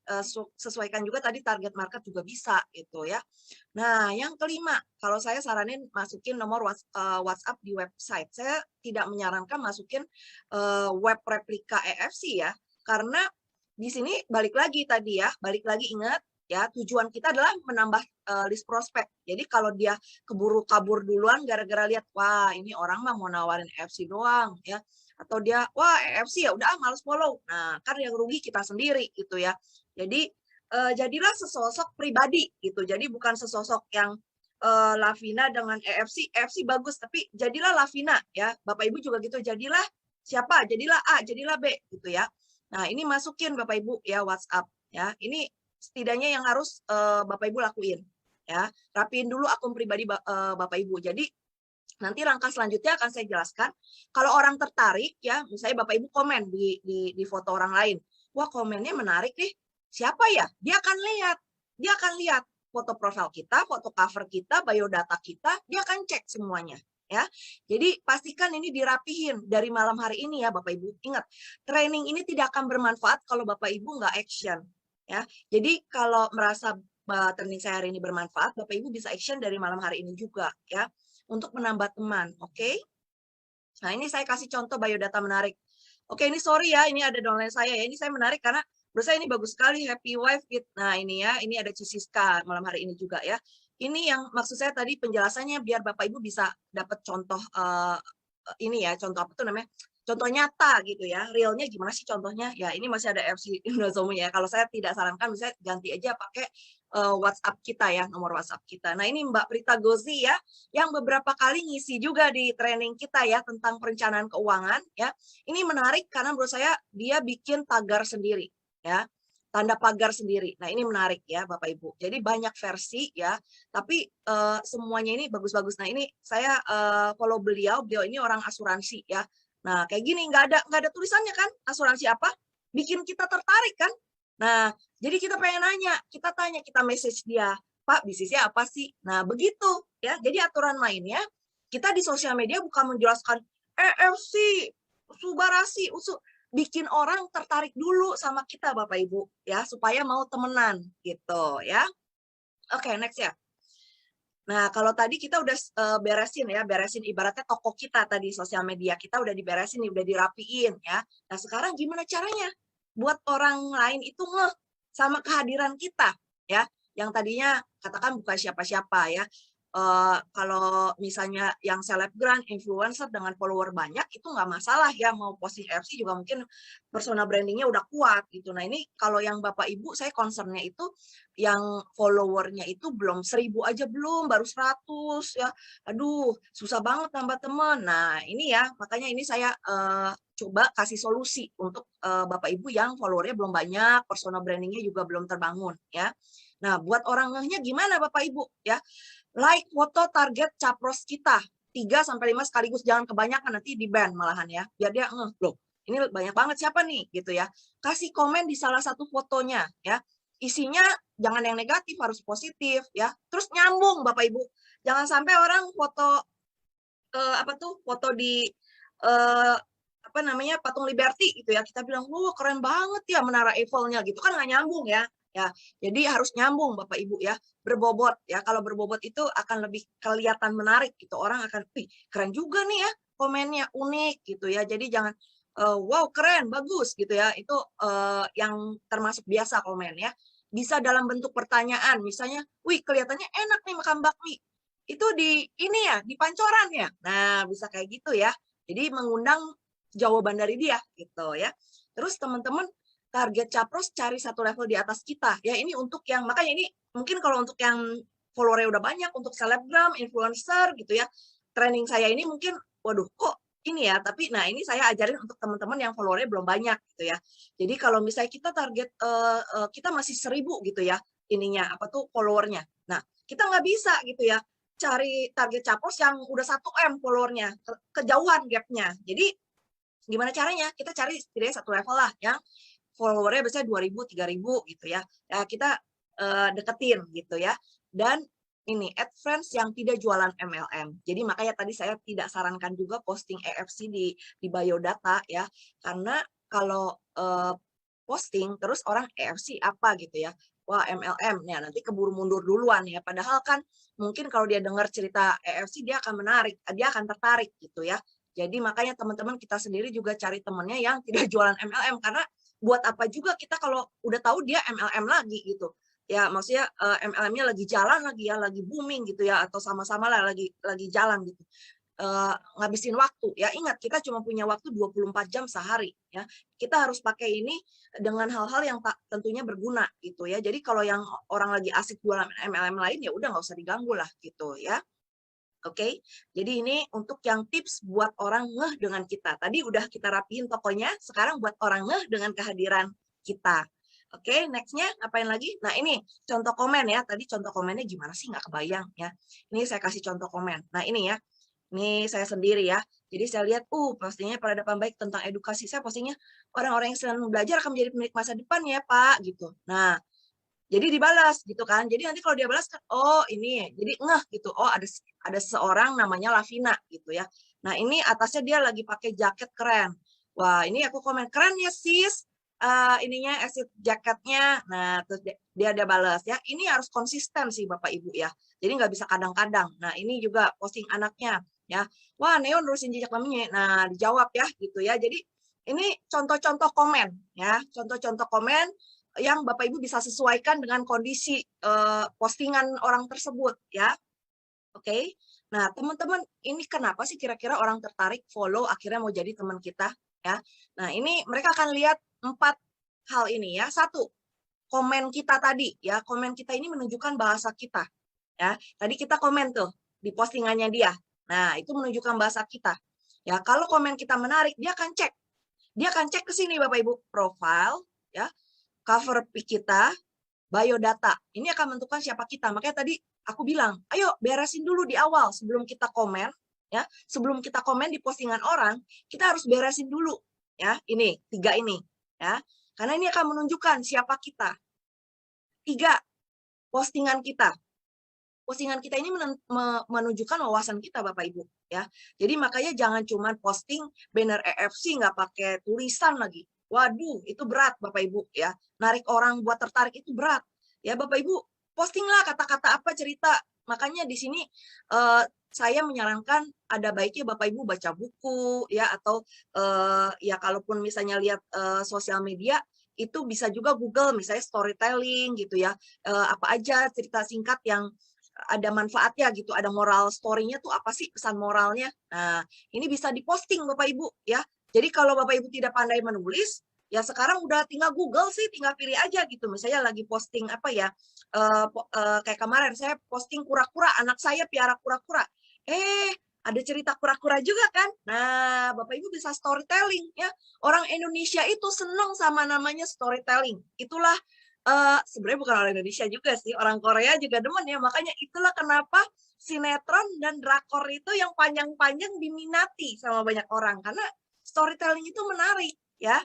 sesuaikan juga tadi target market juga bisa gitu ya. Nah yang kelima, kalau saya saranin masukin nomor WhatsApp di website. Saya tidak menyarankan masukin web replika EFC ya, karena di sini balik lagi tadi ya, balik lagi ingat ya, tujuan kita adalah menambah list prospek. Jadi kalau dia keburu kabur duluan gara-gara lihat, wah ini orang mah mau nawarin EFC doang ya, atau dia wah EFC ya udah males follow. Nah kan yang rugi kita sendiri gitu ya. Jadi jadilah sesosok pribadi gitu. Jadi bukan sesosok yang Lavina dengan EFC bagus, tapi jadilah Lavina ya. Bapak Ibu juga gitu, jadilah siapa? Jadilah A, jadilah B gitu ya. Nah, ini masukin Bapak Ibu ya WhatsApp ya. Ini setidaknya yang harus Bapak Ibu lakuin ya. Rapiin dulu akun pribadi Bapak Ibu. Jadi nanti langkah selanjutnya akan saya jelaskan. Kalau orang tertarik ya, misalnya Bapak Ibu komen di foto orang lain. Wah, komennya menarik nih. Siapa ya? Dia akan lihat foto profil kita, foto cover kita, biodata kita, dia akan cek semuanya. Ya, jadi pastikan ini dirapihin dari malam hari ini ya Bapak Ibu. Ingat, training ini tidak akan bermanfaat kalau Bapak Ibu nggak action. Ya, jadi kalau merasa training saya hari ini bermanfaat, Bapak Ibu bisa action dari malam hari ini juga ya, untuk menambah teman. Oke? Nah, ini saya kasih contoh biodata menarik. Oke, ini sorry ya, ini ada downline saya ya. Ini saya menarik karena menurut saya ini bagus sekali, happy wife with. Nah, ini ya, ini ada Cisiska malam hari ini juga ya. Ini yang maksud saya tadi penjelasannya biar Bapak Ibu bisa dapat contoh ini ya, contoh apa tuh namanya? Contoh nyata gitu ya. Realnya gimana sih contohnya? Ya, ini masih ada FC Indozoom ya. Kalau saya tidak sarankan misalnya ganti aja pakai WhatsApp kita ya, nomor WhatsApp kita. Nah, ini Mbak Prita Gozi ya, yang beberapa kali ngisi juga di training kita ya tentang perencanaan keuangan ya. Ini menarik karena menurut saya dia bikin tagar sendiri ya. Tanda pagar sendiri. Nah, ini menarik ya Bapak Ibu. Jadi banyak versi ya, tapi semuanya ini bagus-bagus. Nah, ini saya follow beliau ini orang asuransi ya. Nah, kayak gini nggak ada tulisannya kan? Asuransi apa? Bikin kita tertarik kan? Nah, jadi kita pengen nanya, kita tanya, kita message dia, Pak, bisnisnya apa sih? Nah, begitu ya. Jadi aturan mainnya kita di sosial media bukan menjelaskan EFC, Subarasi, bikin orang tertarik dulu sama kita Bapak Ibu ya, supaya mau temenan gitu ya. Oke, next ya. Nah, kalau tadi kita udah beresin ibaratnya toko kita tadi, sosial media kita udah diberesin, udah dirapiin ya. Nah, sekarang gimana caranya buat orang lain itu ngeh sama kehadiran kita ya, yang tadinya katakan bukan siapa-siapa ya. Kalau misalnya yang selebgram, influencer dengan follower banyak itu nggak masalah ya, mau posting FC juga mungkin personal brandingnya udah kuat gitu. Nah, ini kalau yang Bapak Ibu saya concernnya itu yang followernya itu belum 1000 aja belum, baru 100 ya. Aduh, susah banget nambah teman. Nah, ini ya, makanya ini saya coba kasih solusi untuk Bapak Ibu yang followernya belum banyak, personal brandingnya juga belum terbangun ya. Nah, buat orang ngehnya gimana Bapak Ibu ya? Like foto target capros kita 3-5 sekaligus, jangan kebanyakan nanti di ban malahan ya, biar dia ngeh loh ini banyak banget siapa nih gitu ya. Kasih komen di salah satu fotonya ya, isinya jangan yang negatif, harus positif ya, terus nyambung Bapak Ibu. Jangan sampai orang foto foto di apa namanya patung Liberty gitu ya, kita bilang wah keren banget ya menara Eiffel-nya gitu kan, nggak nyambung ya. Ya, jadi harus nyambung Bapak Ibu ya, berbobot ya. Kalau berbobot itu akan lebih kelihatan menarik gitu. Orang akan, "Wih, keren juga nih ya, komennya unik," gitu ya. Jadi jangan wow, keren, bagus gitu ya. Itu yang termasuk biasa komen ya. Bisa dalam bentuk pertanyaan, misalnya, "Wih, kelihatannya enak nih makan bakmi. Itu di ini ya, di Pancoran ya?" Nah, bisa kayak gitu ya. Jadi mengundang jawaban dari dia gitu ya. Terus teman-teman target capros cari satu level di atas kita ya, ini untuk yang, makanya ini mungkin kalau untuk yang followernya udah banyak, untuk selebgram, influencer gitu ya, training saya ini mungkin waduh kok ini ya, tapi nah ini saya ajarin untuk teman-teman yang followernya belum banyak gitu ya. Jadi kalau misalnya kita target kita masih 1000 gitu ya ininya apa tuh followernya, nah kita nggak bisa gitu ya cari target capros yang udah 1M followernya, kejauhan gapnya. Jadi gimana caranya? Kita cari setidaknya satu level lah yang followernya biasanya 2000, 3000 gitu ya. Ya kita deketin gitu ya. Dan ini add friends yang tidak jualan MLM. Jadi makanya tadi saya tidak sarankan juga posting EFC di biodata ya. Karena kalau posting terus orang EFC apa gitu ya. Wah, MLM ya, nanti keburu mundur duluan ya. Padahal kan mungkin kalau dia dengar cerita EFC dia akan menarik, dia akan tertarik gitu ya. Jadi makanya teman-teman kita sendiri juga cari temannya yang tidak jualan MLM, karena buat apa juga kita kalau udah tahu dia MLM lagi gitu ya, maksudnya MLM-nya lagi jalan lagi ya, lagi booming gitu ya, atau sama-sama lah lagi jalan gitu. ngabisin waktu ya. Ingat, kita cuma punya waktu 24 jam sehari ya. Kita harus pakai ini dengan hal-hal yang tentunya berguna gitu ya. Jadi kalau yang orang lagi asik jualan MLM lain ya udah nggak usah diganggu lah gitu ya. Oke, jadi ini untuk yang tips buat orang ngeh dengan kita. Tadi udah kita rapiin tokonya, sekarang buat orang ngeh dengan kehadiran kita. Oke, nextnya ngapain lagi? Nah ini contoh komen ya, tadi contoh komennya gimana sih, nggak kebayang ya. Ini saya kasih contoh komen. Nah ini ya, ini saya sendiri ya. Jadi saya lihat, postingnya peradaban baik tentang edukasi. Saya postingnya orang-orang yang sedang belajar akan menjadi pemilik masa depan ya Pak, gitu. Nah, jadi dibalas gitu kan. Jadi nanti kalau dia balas kan, oh ini, jadi ngeh gitu. Oh ada seseorang namanya Lavina gitu ya. Nah ini atasnya dia lagi pakai jaket keren. Wah ini aku komen, keren ya sis. Ininya jaketnya. Nah terus dia ada balas ya. Ini harus konsisten sih Bapak Ibu ya. Jadi nggak bisa kadang-kadang. Nah ini juga posting anaknya ya. Wah Neo nerusin jejak maminya. Nah dijawab ya gitu ya. Jadi ini contoh-contoh komen ya. Contoh-contoh komen yang Bapak Ibu bisa sesuaikan dengan kondisi postingan orang tersebut ya. Oke. Nah, teman-teman, ini kenapa sih kira-kira orang tertarik follow akhirnya mau jadi teman kita ya. Nah, ini mereka akan lihat 4 hal ini ya. 1, komen kita tadi ya. Komen kita ini menunjukkan bahasa kita ya. Tadi kita komen tuh di postingannya dia. Nah, itu menunjukkan bahasa kita. Ya, kalau komen kita menarik, dia akan cek. Dia akan cek ke sini Bapak Ibu, profile ya. Cover pic kita, biodata. Ini akan menentukan siapa kita. Makanya tadi aku bilang, ayo beresin dulu di awal sebelum kita komen ya. Sebelum kita komen di postingan orang, kita harus beresin dulu ya. Ini 3 ini ya. Karena ini akan menunjukkan siapa kita. 3, postingan kita. Postingan kita ini menunjukkan wawasan kita Bapak Ibu ya. Jadi makanya jangan cuma posting banner EFC nggak pakai tulisan lagi. Waduh, itu berat Bapak Ibu ya. Narik orang buat tertarik itu berat. Ya Bapak Ibu, postinglah kata-kata apa cerita. Makanya di sini saya menyarankan ada baiknya Bapak Ibu baca buku ya, atau ya kalaupun misalnya lihat sosial media itu bisa juga Google misalnya storytelling gitu ya. Apa aja cerita singkat yang ada manfaatnya gitu, ada moral story-nya tuh apa sih pesan moralnya. Nah, ini bisa diposting Bapak Ibu ya. Jadi kalau Bapak Ibu tidak pandai menulis, ya sekarang udah tinggal Google sih, tinggal pilih aja gitu. Misalnya lagi posting apa ya, kayak kemarin saya posting kura-kura, anak saya piara kura-kura. Ada cerita kura-kura juga kan. Nah, Bapak Ibu bisa storytelling ya. Orang Indonesia itu senang sama namanya storytelling. Itulah sebenarnya bukan orang Indonesia juga sih, orang Korea juga demen ya. Makanya itulah kenapa sinetron dan drakor itu yang panjang-panjang diminati sama banyak orang, karena storytelling itu menarik ya.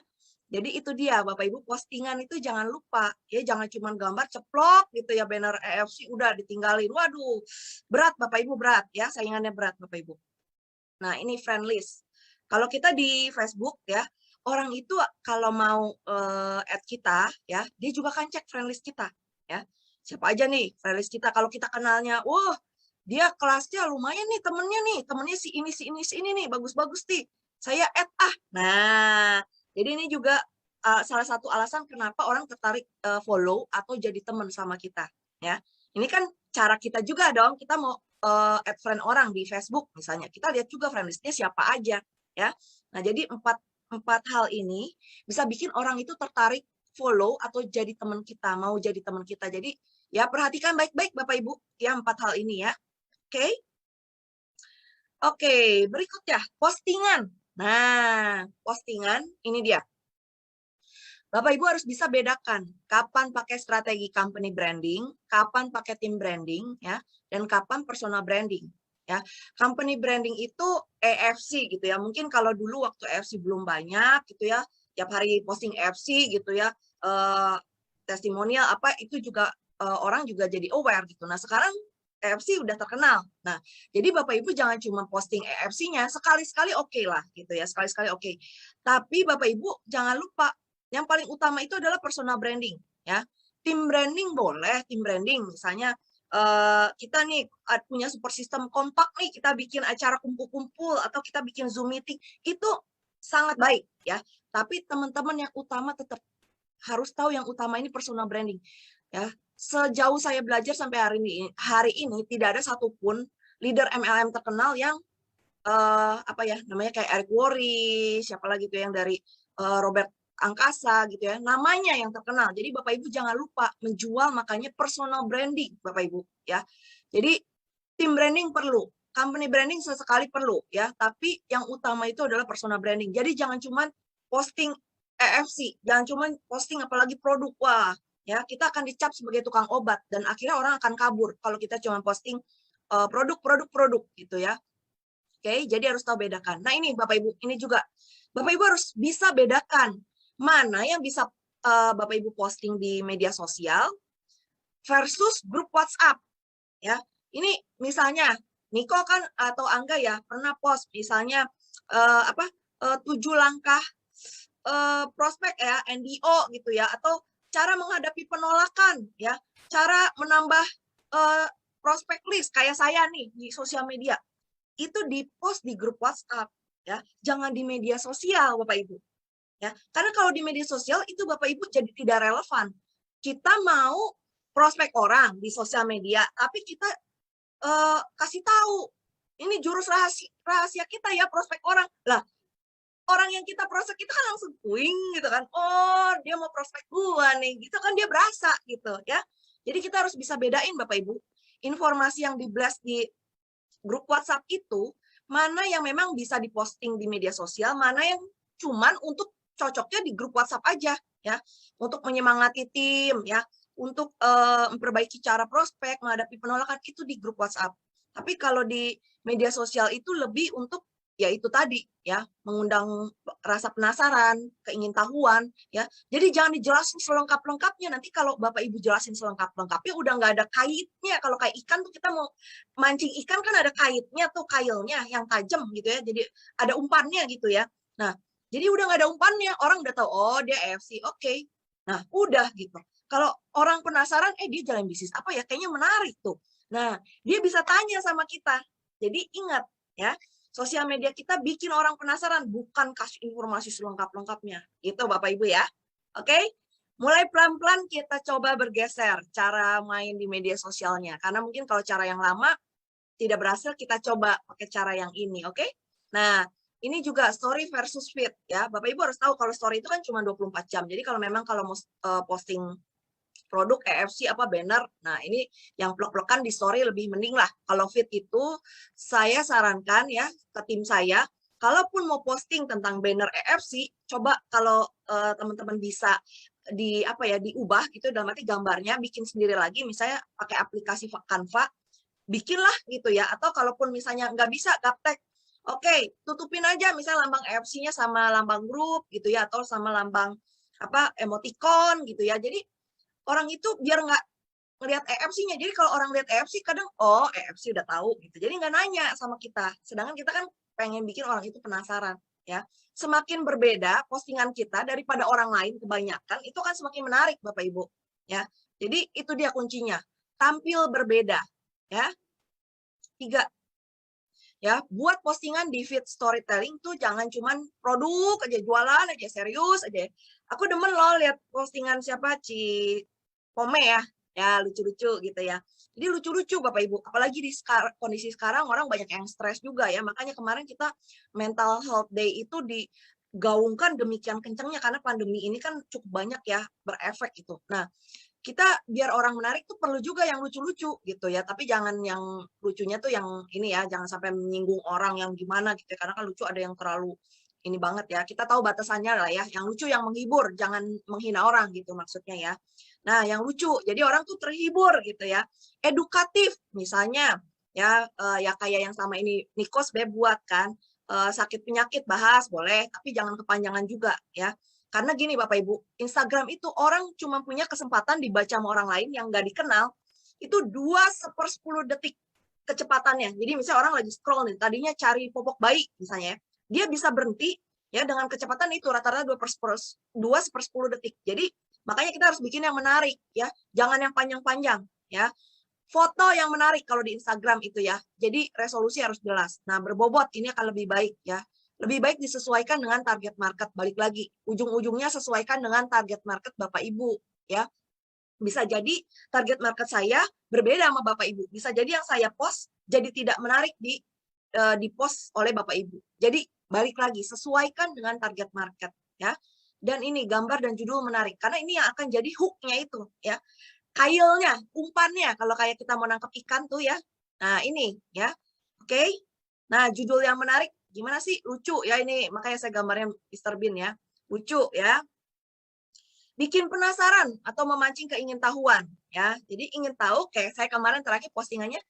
Jadi itu dia Bapak Ibu, postingan itu jangan lupa ya, jangan cuma gambar ceplok gitu ya, banner EFC udah ditinggalin. Waduh, berat Bapak Ibu, berat ya, saingannya berat Bapak Ibu. Nah, ini friend list. Kalau kita di Facebook ya, orang itu kalau mau add kita ya, dia juga kan cek friend list kita ya. Siapa aja nih friend list kita, kalau kita kenalnya, wah dia kelasnya lumayan nih, temennya si ini nih, bagus-bagus nih, saya add ah. Nah, jadi ini juga salah satu alasan kenapa orang tertarik follow atau jadi teman sama kita ya. Ini kan cara kita juga dong, kita mau add friend orang di Facebook misalnya, kita lihat juga friend list-nya siapa aja ya. Nah, jadi 4 hal ini bisa bikin orang itu tertarik follow atau jadi teman kita, mau jadi teman kita. Jadi ya perhatikan baik-baik Bapak Ibu ya 4 hal ini ya. Oke. Oke, berikutnya postingan. Nah, postingan ini dia. Bapak Ibu harus bisa bedakan kapan pakai strategi company branding, kapan pakai tim branding ya, dan kapan personal branding. Ya, company branding itu EFC gitu ya. Mungkin kalau dulu waktu EFC belum banyak gitu ya, tiap hari posting EFC gitu ya, testimonial apa itu juga orang juga jadi aware gitu. Nah sekarang EFC udah terkenal. Nah jadi Bapak Ibu jangan cuma posting EFC-nya, sekali-sekali oke lah gitu ya, sekali-sekali oke. Tapi Bapak Ibu jangan lupa yang paling utama itu adalah personal branding ya. Tim branding boleh, tim branding misalnya. Kita nih punya super sistem kompak nih, kita bikin acara kumpul-kumpul atau kita bikin Zoom meeting, itu sangat baik ya. Tapi teman-teman yang utama tetap harus tahu yang utama ini personal branding ya. Sejauh saya belajar sampai hari ini tidak ada satupun leader MLM terkenal yang apa ya namanya, kayak Eric Worre, siapa lagi tuh yang dari, Robert Angkasa gitu ya, namanya yang terkenal. Jadi Bapak Ibu jangan lupa menjual makanya personal branding Bapak Ibu ya. Jadi tim branding perlu, company branding sesekali perlu ya, tapi yang utama itu adalah personal branding. Jadi jangan cuman posting EFC, jangan cuman posting apalagi produk. Wah, ya kita akan dicap sebagai tukang obat dan akhirnya orang akan kabur kalau kita cuma posting produk gitu ya. Oke, jadi harus tahu bedakan. Nah ini Bapak Ibu, ini juga Bapak Ibu harus bisa bedakan mana yang bisa Bapak Ibu posting di media sosial versus grup WhatsApp ya. Ini misalnya Niko kan atau Angga ya pernah post misalnya 7 langkah prospek ya NDO gitu ya, atau cara menghadapi penolakan ya, cara menambah prospek list kayak saya nih di sosial media. Itu di-post di grup WhatsApp ya, jangan di media sosial Bapak Ibu. Ya, karena kalau di media sosial itu Bapak Ibu jadi tidak relevan. Kita mau prospek orang di sosial media, tapi kita kasih tahu ini jurus rahasia kita ya prospek orang. Lah, orang yang kita prospek kita kan langsung puing gitu kan. Oh, dia mau prospek gua nih. Gitu kan dia berasa gitu ya. Jadi kita harus bisa bedain Bapak Ibu, informasi yang di-blast di grup WhatsApp itu mana yang memang bisa diposting di media sosial, mana yang cuman untuk cocoknya di grup WhatsApp aja ya, untuk menyemangati tim ya, untuk memperbaiki cara prospek, menghadapi penolakan itu di grup WhatsApp. Tapi kalau di media sosial itu lebih untuk ya itu tadi ya, mengundang rasa penasaran, keingintahuan ya. Jadi jangan dijelasin selengkap-lengkapnya, nanti kalau Bapak Ibu jelasin selengkap-lengkapnya udah nggak ada kaitnya. Kalau kayak ikan tuh kita mau mancing ikan kan ada kaitnya tuh, kailnya yang tajam gitu ya, jadi ada umpannya gitu ya. Nah, jadi udah nggak ada umpannya, orang udah tahu, oh dia EFC, oke. Nah, udah gitu. Kalau orang penasaran, dia jalan bisnis apa ya, kayaknya menarik tuh. Nah, dia bisa tanya sama kita. Jadi ingat ya, sosial media kita bikin orang penasaran, bukan kasih informasi selengkap-lengkapnya. Gitu Bapak Ibu ya. Oke? Mulai pelan-pelan kita coba bergeser cara main di media sosialnya. Karena mungkin kalau cara yang lama tidak berhasil, kita coba pakai cara yang ini, oke? Nah, ini juga story versus feed ya. Bapak Ibu harus tahu kalau story itu kan cuma 24 jam. Jadi kalau memang kalau mau posting produk EFC apa banner, nah ini yang plek-plekan di story lebih mending lah. Kalau feed itu saya sarankan ya ke tim saya, kalaupun mau posting tentang banner EFC, coba kalau teman-teman bisa diubah gitu, dalam arti gambarnya bikin sendiri lagi, misalnya pakai aplikasi Canva, bikinlah gitu ya. Atau kalaupun misalnya nggak bisa gaptek, oke, tutupin aja misalnya lambang EFC-nya sama lambang grup gitu ya, atau sama lambang emoticon gitu ya. Jadi orang itu biar nggak ngelihat EFC-nya. Jadi kalau orang lihat EFC kadang, oh EFC udah tahu gitu. Jadi nggak nanya sama kita. Sedangkan kita kan pengen bikin orang itu penasaran ya. Semakin berbeda postingan kita daripada orang lain kebanyakan, itu kan semakin menarik Bapak Ibu ya. Jadi itu dia kuncinya. Tampil berbeda ya. 3 ya, buat postingan di feed storytelling tuh jangan cuman produk aja, jualan aja, serius aja. Aku demen loh lihat postingan siapa Pome ya lucu-lucu gitu ya. Jadi lucu-lucu Bapak Ibu, apalagi di kondisi sekarang orang banyak yang stres juga ya. Makanya kemarin kita mental health day itu digaungkan demikian kencangnya karena pandemi ini kan cukup banyak ya berefek itu. Nah, kita biar orang menarik tuh perlu juga yang lucu-lucu gitu ya, tapi jangan yang lucunya tuh yang ini ya, jangan sampai menyinggung orang yang gimana gitu ya, karena kan lucu ada yang terlalu ini banget ya, kita tahu batasannya lah ya, yang lucu yang menghibur, jangan menghina orang gitu maksudnya ya. Nah, yang lucu, jadi orang tuh terhibur gitu ya, edukatif misalnya ya, ya kayak yang sama ini Nikos buat kan, sakit penyakit bahas boleh, tapi jangan kepanjangan juga ya. Karena gini Bapak Ibu, Instagram itu orang cuma punya kesempatan dibaca sama orang lain yang nggak dikenal, itu 2/10 detik kecepatannya. Jadi misalnya orang lagi scroll nih, tadinya cari popok bayi misalnya, dia bisa berhenti ya dengan kecepatan itu rata-rata 2/10 detik. Jadi makanya kita harus bikin yang menarik ya, jangan yang panjang-panjang ya. Foto yang menarik kalau di Instagram itu ya. Jadi resolusi harus jelas. Nah, berbobot ini akan lebih baik ya. Lebih baik disesuaikan dengan target market. Balik lagi, ujung-ujungnya sesuaikan dengan target market Bapak Ibu ya. Bisa jadi target market saya berbeda sama Bapak Ibu. Bisa jadi yang saya post jadi tidak menarik di di-post oleh Bapak Ibu. Jadi balik lagi, sesuaikan dengan target market ya. Dan ini gambar dan judul menarik karena ini yang akan jadi hook-nya itu ya. Kailnya, umpannya kalau kayak kita mau nangkep ikan tuh ya. Nah, ini ya. Oke. Nah, judul yang menarik gimana sih? Lucu ya ini, makanya saya gambarnya Mr. Bean ya. Lucu ya. Bikin penasaran atau memancing keingintahuan ya. Jadi ingin tahu kayak saya kemarin terakhir postingannya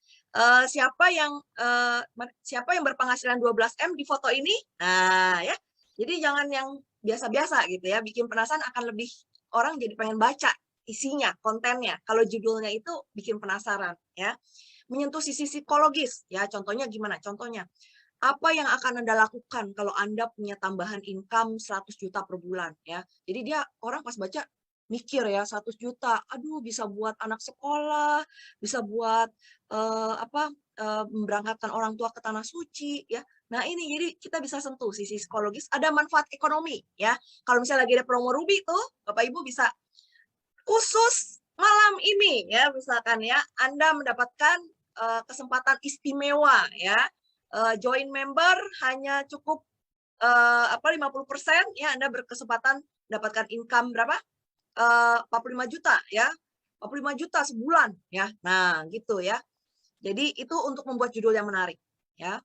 siapa yang berpenghasilan 12M di foto ini. Nah, ya. Jadi jangan yang biasa-biasa gitu ya. Bikin penasaran akan lebih orang jadi pengen baca isinya, kontennya. Kalau judulnya itu bikin penasaran ya. Menyentuh sisi psikologis ya. Contohnya gimana? Contohnya apa yang akan Anda lakukan kalau Anda punya tambahan income 100 juta per bulan ya. Jadi orang pas baca mikir ya 100 juta, aduh bisa buat anak sekolah, bisa buat memberangkatkan orang tua ke tanah suci ya. Nah ini jadi kita bisa sentuh sisi psikologis, ada manfaat ekonomi ya. Kalau misalnya lagi ada promo Ruby tuh, Bapak Ibu bisa khusus malam ini ya misalkan ya Anda mendapatkan kesempatan istimewa ya. Join member hanya cukup 50% ya Anda berkesempatan dapatkan income berapa? 45 juta ya. 45 juta sebulan ya. Nah, gitu ya. Jadi itu untuk membuat judul yang menarik ya.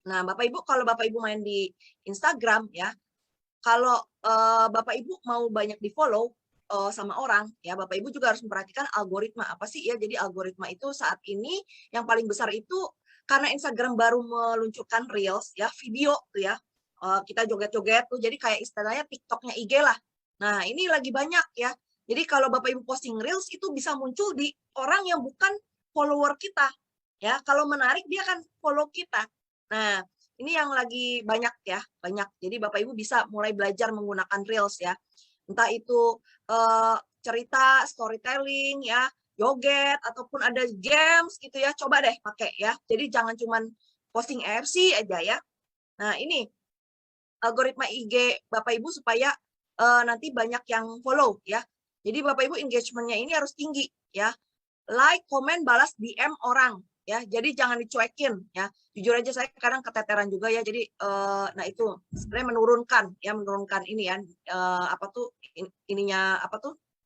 Nah, Bapak Ibu kalau Bapak Ibu main di Instagram ya, kalau Bapak Ibu mau banyak di-follow sama orang ya, Bapak Ibu juga harus memperhatikan algoritma apa sih ya. Jadi algoritma itu saat ini yang paling besar itu karena Instagram baru meluncurkan Reels ya, video tuh ya. Kita joget-joget tuh jadi kayak istilahnya TikToknya IG lah. Nah, ini lagi banyak ya. Jadi kalau Bapak Ibu posting Reels itu bisa muncul di orang yang bukan follower kita. Ya, kalau menarik dia akan follow kita. Nah, ini yang lagi banyak ya, banyak. Jadi Bapak Ibu bisa mulai belajar menggunakan Reels ya. Entah itu cerita, storytelling ya, joget ataupun ada games gitu ya, coba deh pakai ya. Jadi jangan cuman posting AFC aja ya. Nah, ini algoritma IG Bapak Ibu supaya nanti banyak yang follow ya. Jadi Bapak Ibu engagement-nya ini harus tinggi ya. Like, komen, balas DM orang ya. Jadi jangan dicuekin ya. Jujur aja saya kadang keteteran juga ya. Jadi nah itu sebenarnya menurunkan ini ya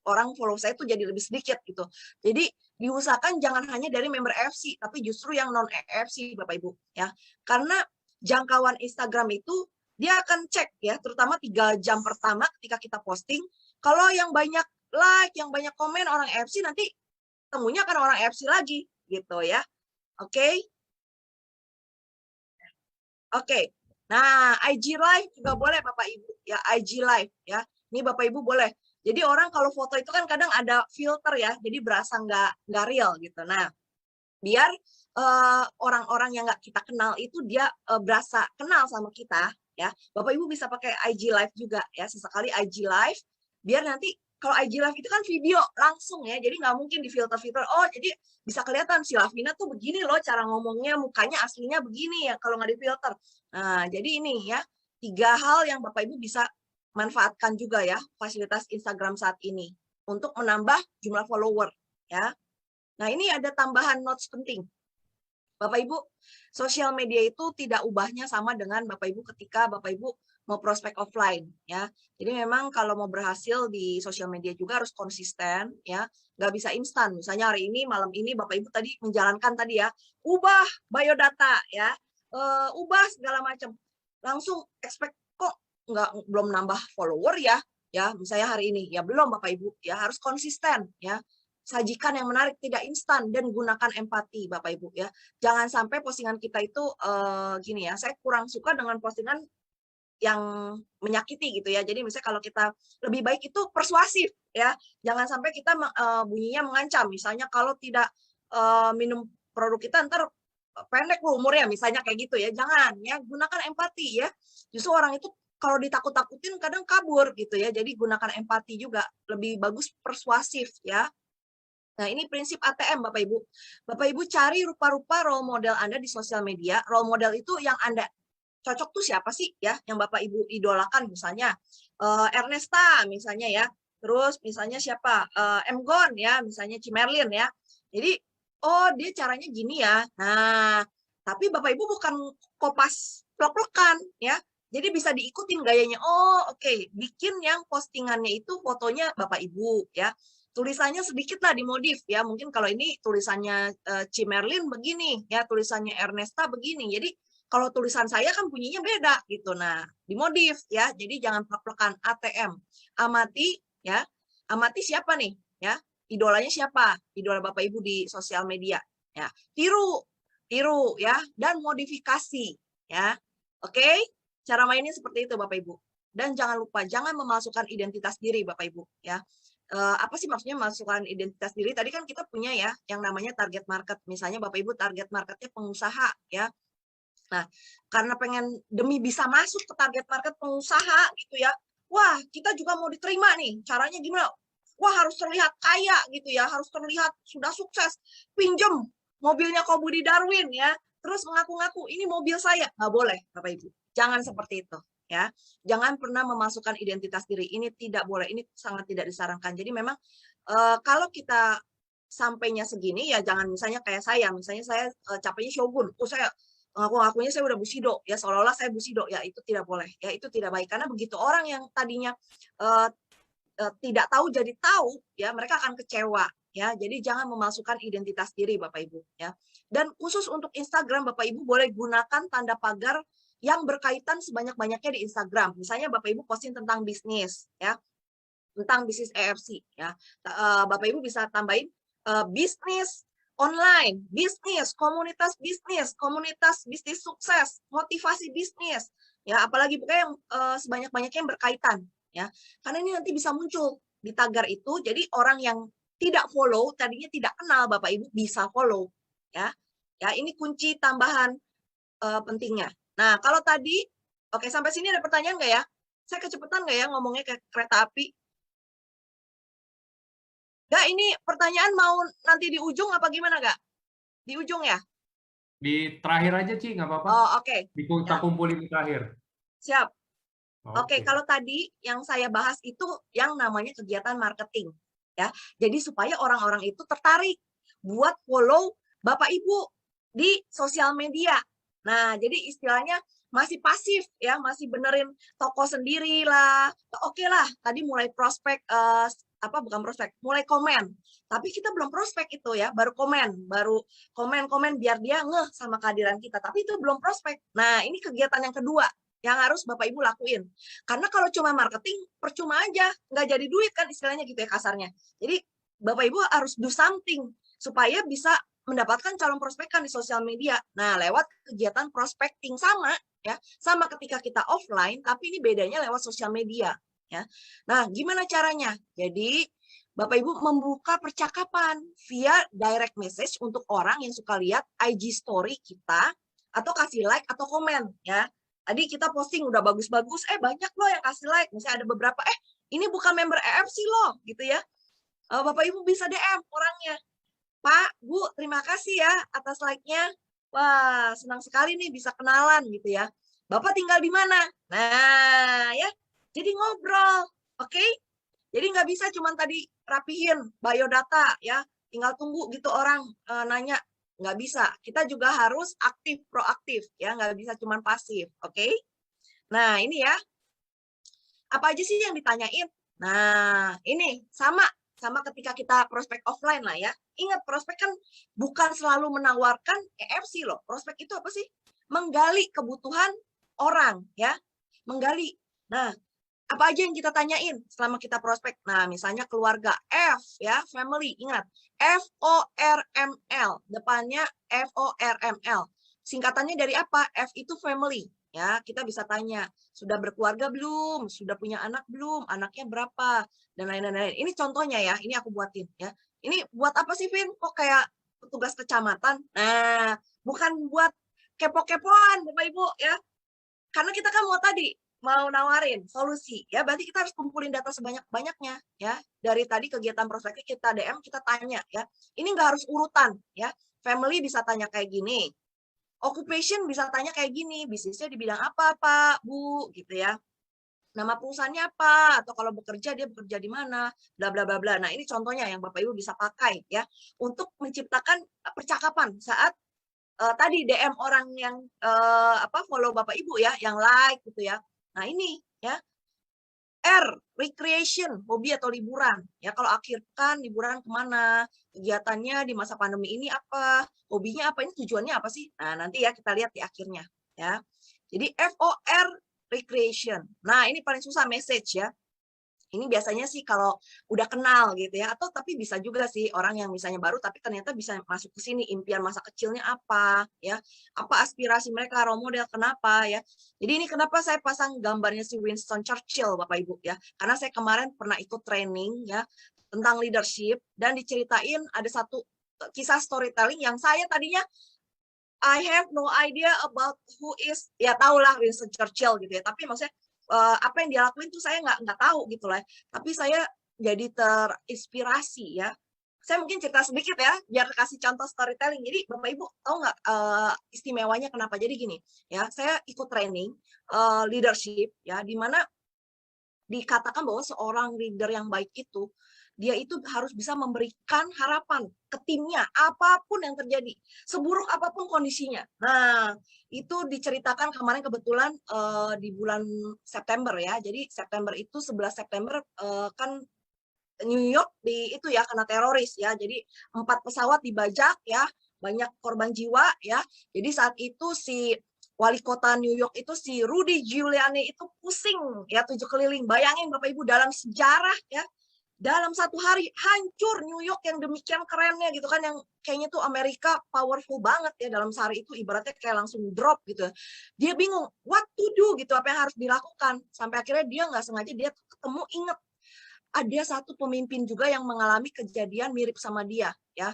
orang follow saya tuh jadi lebih sedikit gitu. Jadi diusahakan jangan hanya dari member AFC, tapi justru yang non AFC Bapak Ibu ya. Karena jangkauan Instagram itu dia akan cek ya, terutama 3 jam pertama ketika kita posting. Kalau yang banyak like, yang banyak komen orang AFC nanti temunya kan orang AFC lagi gitu ya. Oke. Oke. Nah, IG Live juga boleh Bapak Ibu ya, IG Live ya. Ini Bapak Ibu boleh. Jadi orang kalau foto itu kan kadang ada filter ya, jadi berasa nggak real gitu. Nah, biar orang-orang yang nggak kita kenal itu dia berasa kenal sama kita ya. Bapak Ibu bisa pakai IG Live juga ya, sesekali IG Live biar nanti kalau IG Live itu kan video langsung ya, jadi nggak mungkin di filter-filter. Oh, jadi bisa kelihatan si Lavina tuh begini loh cara ngomongnya, mukanya aslinya begini ya kalau nggak di filter. Nah, jadi ini ya 3 hal yang Bapak Ibu bisa manfaatkan juga ya fasilitas Instagram saat ini untuk menambah jumlah follower ya. Nah, ini ada tambahan notes penting. Bapak Ibu, sosial media itu tidak ubahnya sama dengan Bapak Ibu ketika Bapak Ibu mau prospek offline ya. Jadi memang kalau mau berhasil di sosial media juga harus konsisten ya, nggak bisa instan. Misalnya hari ini malam ini Bapak Ibu tadi menjalankan tadi ya, ubah biodata ya, ubah segala macam. Langsung expect kok belum nambah follower ya misalnya hari ini ya belum Bapak Ibu ya, harus konsisten ya. Sajikan yang menarik, tidak instan, dan gunakan empati Bapak Ibu ya. Jangan sampai postingan kita itu gini ya, saya kurang suka dengan postingan yang menyakiti gitu ya. Jadi misalnya kalau kita lebih baik itu persuasif ya. Jangan sampai kita bunyinya mengancam. Misalnya kalau tidak minum produk kita ntar pendek umurnya misalnya kayak gitu ya. Jangan ya, gunakan empati ya. Justru orang itu kalau ditakut-takutin kadang kabur gitu ya. Jadi gunakan empati juga, lebih bagus persuasif ya. Nah, ini prinsip ATM Bapak Ibu. Bapak Ibu cari rupa-rupa role model Anda di sosial media. Role model itu yang Anda cocok tuh siapa sih ya yang Bapak Ibu idolakan, misalnya Ernesta misalnya ya. Terus misalnya siapa? Emgon ya, misalnya Cimerlin ya. Jadi oh dia caranya gini ya. Nah, Tapi Bapak Ibu bukan kopas plek-plekan ya. Jadi bisa diikutin gayanya. Oh, oke, bikin yang postingannya itu fotonya Bapak Ibu ya. Tulisannya sedikit lah dimodif ya. Mungkin kalau ini tulisannya Cimerlin begini ya, tulisannya Ernesta begini. Jadi kalau tulisan saya kan bunyinya beda gitu. Nah, dimodif ya. Jadi jangan plek-plekan. ATM. Amati ya. Amati siapa nih ya? Idolanya siapa? Idola Bapak Ibu di sosial media ya. Tiru ya, dan modifikasi ya. Oke? Cara mainnya seperti itu Bapak Ibu. Dan jangan lupa jangan memasukkan identitas diri Bapak Ibu ya. Apa sih maksudnya masukkan identitas diri? Tadi kan kita punya ya yang namanya target market. Misalnya Bapak Ibu target marketnya pengusaha ya. Nah, karena pengen demi bisa masuk ke target market pengusaha gitu ya. Wah, kita juga mau diterima nih. Caranya gimana? Wah, harus terlihat kaya gitu ya, harus terlihat sudah sukses. Pinjem mobilnya Ko Budi Darwin ya. Terus mengaku-ngaku ini mobil saya. Nggak boleh, Bapak Ibu. Jangan seperti itu ya. Jangan pernah memasukkan identitas diri. Ini tidak boleh. Ini sangat tidak disarankan. Jadi memang kalau kita sampainya segini ya jangan misalnya kayak saya, misalnya saya capainya Shogun. Oh, saya ngaku-ngakunya saya udah Bushido ya, seolah-olah saya Bushido ya, itu tidak boleh ya, itu tidak baik karena begitu orang yang tadinya tidak tahu jadi tahu ya, mereka akan kecewa ya. Jadi jangan memasukkan identitas diri Bapak Ibu ya. Dan khusus untuk Instagram Bapak Ibu boleh gunakan tanda pagar yang berkaitan sebanyak-banyaknya di Instagram. Misalnya Bapak Ibu posting tentang bisnis ya, tentang bisnis EFC ya. Bapak Ibu bisa tambahin bisnis online, bisnis, komunitas bisnis sukses, motivasi bisnis, ya apalagi pokoknya yang sebanyak-banyaknya yang berkaitan, ya. Karena ini nanti bisa muncul di tagar itu, jadi orang yang tidak follow, tadinya tidak kenal Bapak Ibu bisa follow, ya. Ya ini kunci tambahan pentingnya. Nah kalau tadi, oke sampai sini ada pertanyaan nggak ya? Saya kecepatan nggak ya ngomongnya kayak kereta api? Gak, ini pertanyaan mau nanti di ujung apa gimana gak? Di ujung ya? Di terakhir aja, Ci, nggak apa-apa. Oh, oke. Kita Ya, kumpulin di terakhir. siap. Oke, Oke. kalau tadi yang saya bahas itu yang namanya kegiatan marketing. Ya, jadi supaya orang-orang itu tertarik buat follow Bapak Ibu di sosial media. Nah, jadi istilahnya masih pasif ya, masih benerin toko sendiri lah. Oke lah, tadi mulai prospek bukan prospek, mulai komen. Tapi kita belum prospek itu ya, baru komen biar dia ngeh sama kehadiran kita. Tapi itu belum prospek. Nah, ini kegiatan yang kedua yang harus Bapak Ibu lakuin. Karena kalau cuma marketing, percuma aja, nggak jadi duit kan istilahnya gitu ya kasarnya. Jadi Bapak Ibu harus do something supaya bisa mendapatkan calon prospekan di sosial media. Nah, lewat kegiatan prospecting sama ya, sama ketika kita offline, tapi ini bedanya lewat sosial media ya. Nah, gimana caranya? Jadi Bapak Ibu membuka percakapan via direct message untuk orang yang suka lihat IG story kita atau kasih like atau komen ya. Tadi kita posting udah bagus-bagus, banyak loh yang kasih like. Misalnya ada beberapa, ini bukan member EFC loh, gitu ya. Bapak Ibu bisa DM orangnya. Pak, Bu, terima kasih ya atas like-nya. Wah, senang sekali nih bisa kenalan gitu ya. Bapak tinggal di mana? Nah, ya. Jadi ngobrol, oke? Jadi nggak bisa cuma tadi rapihin biodata ya, tinggal tunggu gitu orang nanya. Nggak bisa, kita juga harus aktif, proaktif ya, nggak bisa cuma pasif, oke? Nah ini ya, apa aja sih yang ditanyain? Nah ini sama ketika kita prospek offline lah ya. Ingat prospek kan bukan selalu menawarkan EFC loh, prospek itu apa sih? Menggali kebutuhan orang ya, menggali. Nah apa aja yang kita tanyain selama kita prospek? Nah, misalnya keluarga, F ya, family, ingat. FORML, depannya FORML. Singkatannya dari apa? F itu family. Ya, kita bisa tanya, sudah berkeluarga belum? Sudah punya anak belum? Anaknya berapa? Dan lain-lain. Ini contohnya ya, ini aku buatin ya. Ini buat apa sih, Vin? Kok kayak petugas kecamatan? Nah, bukan buat kepo-kepoan, Bapak Ibu ya. Karena kita kan mau nawarin solusi ya, berarti kita harus kumpulin data sebanyak-banyaknya ya. Dari tadi kegiatan prospeknya kita DM, kita tanya ya. Ini nggak harus urutan ya. Family bisa tanya kayak gini. Occupation bisa tanya kayak gini, bisnisnya di bidang apa, Pak, Bu, gitu ya. Nama perusahaannya apa, atau kalau bekerja dia bekerja di mana, bla bla bla bla. Nah, ini contohnya yang Bapak Ibu bisa pakai ya untuk menciptakan percakapan saat tadi DM orang yang follow Bapak Ibu ya, yang like gitu ya. Nah ini ya, R, recreation, hobi atau liburan. Ya kalau akhir pekan liburan kemana, kegiatannya di masa pandemi ini apa, hobinya apa, ini tujuannya apa sih? Nah nanti ya kita lihat di akhirnya ya. Jadi FOR, recreation. Nah ini paling susah message ya. Ini biasanya sih kalau udah kenal gitu ya, atau tapi bisa juga sih orang yang misalnya baru tapi ternyata bisa masuk ke sini, impian masa kecilnya apa ya, apa aspirasi mereka, role model kenapa ya. Jadi ini kenapa saya pasang gambarnya si Winston Churchill Bapak Ibu ya, karena saya kemarin pernah ikut training ya tentang leadership dan diceritain ada satu kisah storytelling yang saya tadinya I have no idea about who is, ya tahulah Winston Churchill gitu ya, tapi maksudnya apa yang dia lakuin tuh saya nggak tahu gitu lah. Tapi saya jadi terinspirasi ya. Saya mungkin cerita sedikit ya, biar kasih contoh storytelling. Jadi Bapak Ibu tahu nggak istimewanya kenapa? Jadi gini, ya saya ikut training leadership ya, di mana dikatakan bahwa seorang leader yang baik itu dia itu harus bisa memberikan harapan ke timnya apapun yang terjadi, seburuk apapun kondisinya. Nah, itu diceritakan kemarin kebetulan di bulan September ya. Jadi September itu 11 September kan New York itu ya kena teroris ya. Jadi 4 pesawat dibajak ya, banyak korban jiwa ya. Jadi saat itu si wali kota New York itu si Rudy Giuliani itu pusing ya 7 keliling. Bayangin Bapak Ibu dalam sejarah ya, dalam satu hari hancur New York yang demikian kerennya gitu kan, yang kayaknya tuh Amerika powerful banget ya, dalam sehari itu ibaratnya kayak langsung drop gitu. Dia bingung what to do gitu, apa yang harus dilakukan. Sampai akhirnya dia nggak sengaja dia ketemu, inget ada satu pemimpin juga yang mengalami kejadian mirip sama dia ya.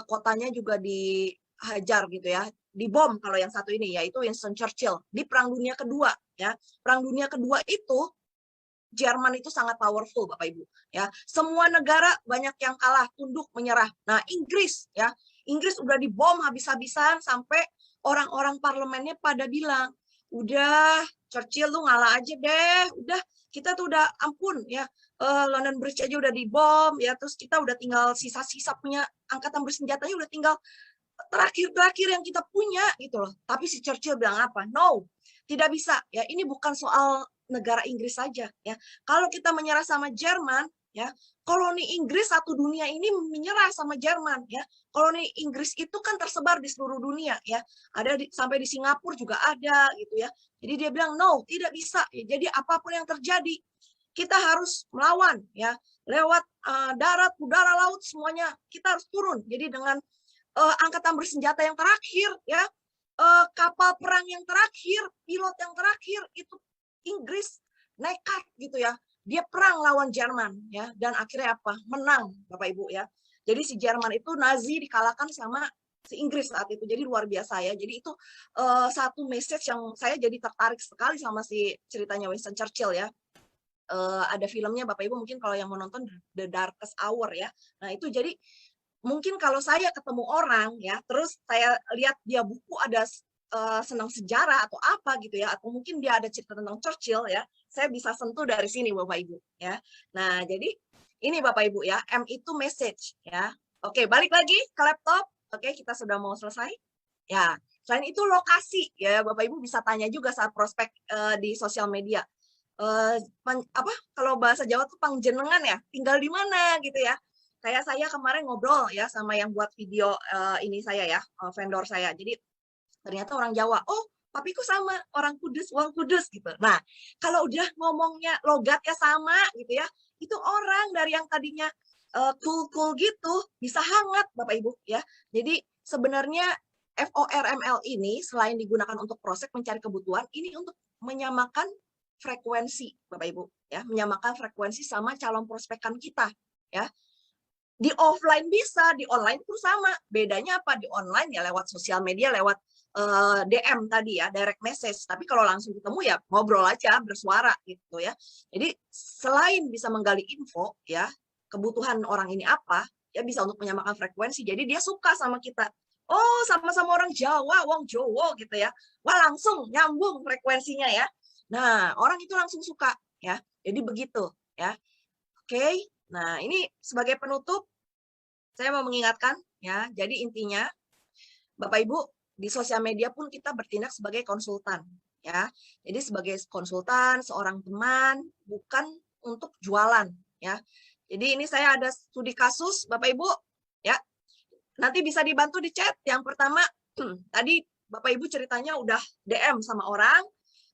Kotanya juga dihajar gitu ya, dibom kalau yang satu ini, yaitu Winston Churchill di Perang Dunia Kedua ya. Perang Dunia Kedua itu Jerman itu sangat powerful Bapak Ibu ya. Semua negara banyak yang kalah, tunduk, menyerah. Nah, Inggris ya. Inggris udah dibom habis-habisan sampai orang-orang parlemennya pada bilang, "Udah, Churchill lu ngalah aja deh. Udah, kita tuh udah ampun ya. London Bridge aja udah dibom ya. Terus kita udah tinggal sisa-sisa punya angkatan bersenjatanya udah tinggal terakhir-terakhir yang kita punya gitu loh." Tapi si Churchill bilang apa? No, tidak bisa ya. Ini bukan soal negara Inggris saja ya. Kalau kita menyerah sama Jerman ya, koloni Inggris satu dunia ini menyerah sama Jerman ya. Koloni Inggris itu kan tersebar di seluruh dunia ya. Ada sampai di Singapura juga ada gitu ya. Jadi dia bilang no, tidak bisa ya. Jadi apapun yang terjadi kita harus melawan ya. Lewat darat, udara, laut semuanya kita harus turun. Jadi dengan angkatan bersenjata yang terakhir ya, kapal perang yang terakhir, pilot yang terakhir itu Inggris nekat gitu ya. Dia perang lawan Jerman ya, dan akhirnya apa? Menang Bapak Ibu ya. Jadi si Jerman itu Nazi dikalahkan sama si Inggris saat itu. Jadi luar biasa ya. Jadi itu satu message yang saya jadi tertarik sekali sama si ceritanya Winston Churchill ya. Ada filmnya Bapak Ibu mungkin kalau yang mau nonton The Darkest Hour ya. Nah itu jadi mungkin kalau saya ketemu orang ya, terus saya lihat dia buku ada senang sejarah atau apa gitu ya, atau mungkin dia ada cerita tentang Churchill ya, saya bisa sentuh dari sini Bapak Ibu ya. Nah jadi ini Bapak Ibu ya, M itu message ya. Oke, balik lagi ke laptop. Oke, kita sudah mau selesai ya. Selain itu lokasi ya, Bapak Ibu bisa tanya juga saat prospek di sosial media. Kalau bahasa Jawa tuh pangjenengan ya, tinggal di mana gitu ya. Kayak saya kemarin ngobrol ya sama yang buat video ini saya ya, vendor saya. Jadi ternyata orang Jawa, oh papiku sama orang Kudus, uang Kudus gitu. Nah kalau udah ngomongnya logatnya sama gitu ya, itu orang dari yang tadinya cool gitu bisa hangat Bapak Ibu ya. Jadi sebenarnya FORML ini selain digunakan untuk proses mencari kebutuhan, ini untuk menyamakan frekuensi Bapak Ibu ya, menyamakan frekuensi sama calon prospekan kita ya. Di offline bisa, di online itu sama. Bedanya apa? Di online ya lewat sosial media, lewat DM tadi ya, direct message. Tapi kalau langsung ketemu ya ngobrol aja, bersuara gitu ya. Jadi selain bisa menggali info ya, kebutuhan orang ini apa, ya bisa untuk menyamakan frekuensi. Jadi dia suka sama kita. Oh, sama-sama orang Jawa, wong Jowo gitu ya. Wah, langsung nyambung frekuensinya ya. Nah, orang itu langsung suka ya. Jadi begitu ya. Oke. Nah, ini sebagai penutup saya mau mengingatkan ya. Jadi intinya Bapak Ibu di sosial media pun kita bertindak sebagai konsultan, ya. Jadi sebagai konsultan, seorang teman, bukan untuk jualan, ya. Jadi ini saya ada studi kasus, Bapak Ibu, ya. Nanti bisa dibantu di chat. Yang pertama, tadi Bapak Ibu ceritanya udah DM sama orang,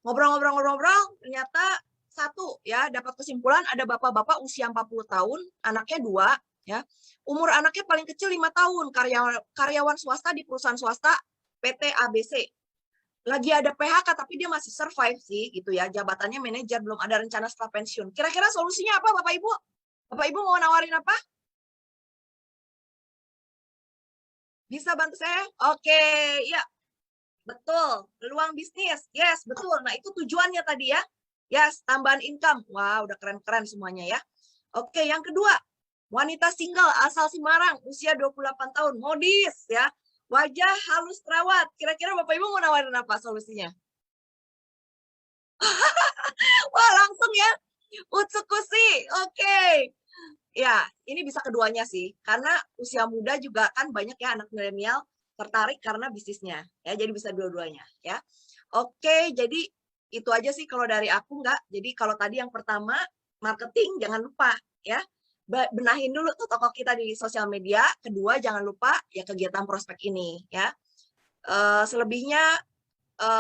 ngobrol-ngobrol, ternyata satu ya dapat kesimpulan ada bapak-bapak usia 40 tahun, anaknya 2 ya. Umur anaknya paling kecil 5 tahun, karyawan swasta di perusahaan swasta PT ABC. Lagi ada PHK tapi dia masih survive sih gitu ya. Jabatannya manajer, belum ada rencana setelah pensiun. Kira-kira solusinya apa Bapak Ibu? Bapak Ibu mau nawarin apa? Bisa bantu saya? Oke, ya. Betul, peluang bisnis. Yes, betul. Nah, itu tujuannya tadi ya. Yes, tambahan income. Wah, udah keren-keren semuanya ya. Oke, yang kedua, wanita single asal Semarang, usia 28 tahun, modis ya. Wajah halus terawat. Kira-kira Bapak Ibu mau nawarin apa solusinya? Wah, langsung ya. Utsukushi. Oke. Ya, ini bisa keduanya sih. Karena usia muda juga kan banyak ya anak milenial tertarik karena bisnisnya. Ya, jadi bisa dua-duanya ya. Oke, jadi itu aja sih kalau dari aku enggak. Jadi kalau tadi yang pertama marketing jangan lupa ya. Benahin dulu tuh toko kita di sosial media. Kedua jangan lupa ya kegiatan prospek ini ya. Selebihnya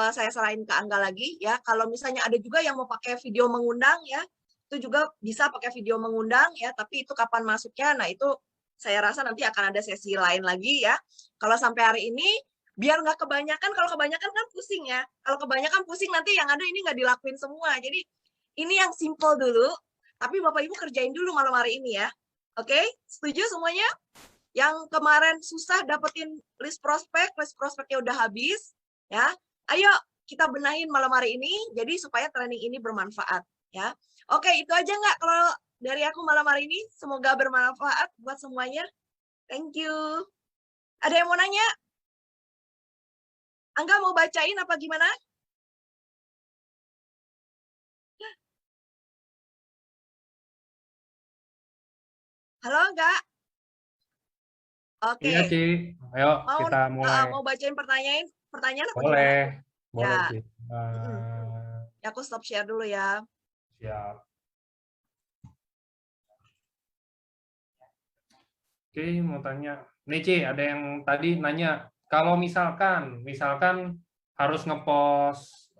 saya serahin ke Angga lagi ya. Kalau misalnya ada juga yang mau pakai video mengundang ya, itu juga bisa pakai video mengundang ya. Tapi itu kapan masuknya? Nah itu saya rasa nanti akan ada sesi lain lagi ya. Kalau sampai hari ini biar nggak kebanyakan, kalau kebanyakan kan pusing ya. Kalau kebanyakan pusing nanti yang ada ini nggak dilakuin semua. Jadi ini yang simple dulu, tapi Bapak Ibu kerjain dulu malam hari ini ya. Oke, setuju semuanya? Yang kemarin susah dapetin list prospeknya udah habis ya. Ayo kita benahin malam hari ini, jadi supaya training ini bermanfaat ya. Oke, itu aja nggak kalau dari aku malam hari ini. Semoga bermanfaat buat semuanya. Thank you. Ada yang mau nanya? Angga mau bacain apa gimana? Halo Angga? Oke. Iya, Ci. Ayo Mau kita mulai. mau bacain pertanyaan apa gimana? Boleh, boleh, Ya. Ci. Ya, aku stop share dulu ya. Siap. Oke, mau tanya. Nih, Ci, ada yang tadi nanya, kalau misalkan harus ngepost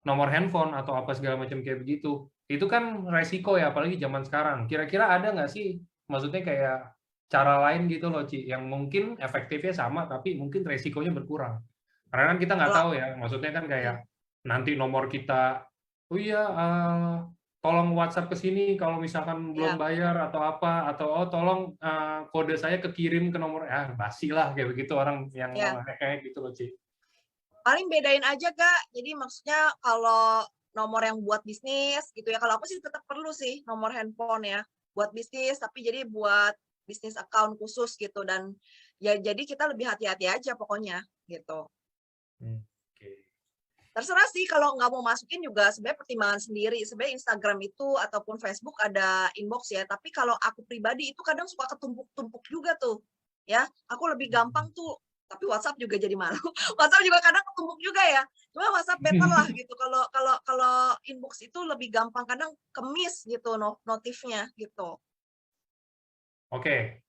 nomor handphone atau apa segala macam kayak begitu, itu kan resiko ya, apalagi zaman sekarang. Kira-kira ada nggak sih, maksudnya kayak cara lain gitu loh, Ci, yang mungkin efektifnya sama, tapi mungkin resikonya berkurang. Karena kan kita nggak tahu ya, maksudnya kan kayak nanti nomor kita, oh iya, tolong WhatsApp ke sini kalau misalkan belum bayar atau apa, atau oh tolong kode saya kekirim ke nomor, ya basi lah kayak begitu orang yang kayak gitu loh, Ci. Paling bedain aja Kak, jadi maksudnya kalau nomor yang buat bisnis gitu ya, kalau aku sih tetap perlu sih nomor handphone ya, buat bisnis, tapi jadi buat bisnis account khusus gitu, dan ya jadi kita lebih hati-hati aja pokoknya gitu. Terserah sih kalau nggak mau masukin juga sebenarnya pertimbangan sendiri. Sebenarnya Instagram itu ataupun Facebook ada inbox ya, tapi kalau aku pribadi itu kadang suka ketumpuk-tumpuk juga tuh ya. Aku lebih gampang tuh, tapi WhatsApp juga jadi malu. WhatsApp juga kadang ketumpuk juga ya. Cuma WhatsApp better lah gitu. Kalau inbox itu lebih gampang, kadang kemis gitu notifnya gitu. Oke.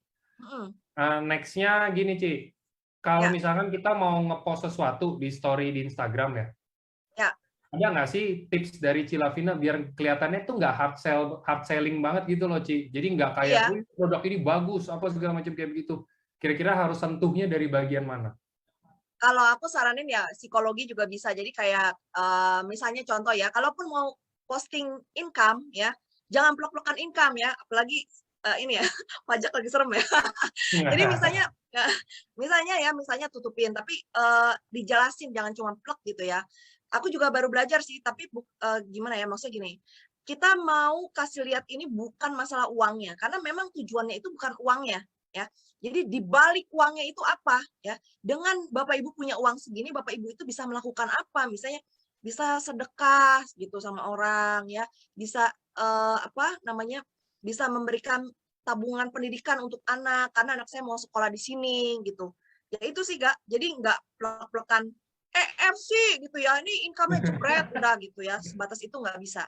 Next-nya gini, Ci. Kalau misalkan kita mau ngepost sesuatu di story di Instagram ya, ada nggak sih tips dari Cilavina biar kelihatannya tuh nggak hard selling banget gitu loh, Ci? Jadi nggak kayak produk ini bagus apa segala macam kayak begitu. Kira-kira harus sentuhnya dari bagian mana? Kalau aku saranin ya psikologi juga bisa. Jadi kayak misalnya contoh ya, kalaupun mau posting income ya, jangan plok-plokan income ya, apalagi ini ya pajak lagi serem ya. Jadi misalnya tutupin, tapi dijelasin, jangan cuma plok gitu ya. Aku juga baru belajar sih, tapi gimana ya, maksudnya gini, kita mau kasih lihat ini bukan masalah uangnya, karena memang tujuannya itu bukan uangnya ya. Jadi di balik uangnya itu apa ya? Dengan Bapak Ibu punya uang segini, Bapak Ibu itu bisa melakukan apa? Misalnya bisa sedekah gitu sama orang ya, bisa bisa memberikan tabungan pendidikan untuk anak, karena anak saya mau sekolah di sini gitu. Ya itu sih Kak, jadi nggak plek-plekan EFC gitu ya, ini income-nya jebret, udah gitu ya, sebatas itu nggak bisa.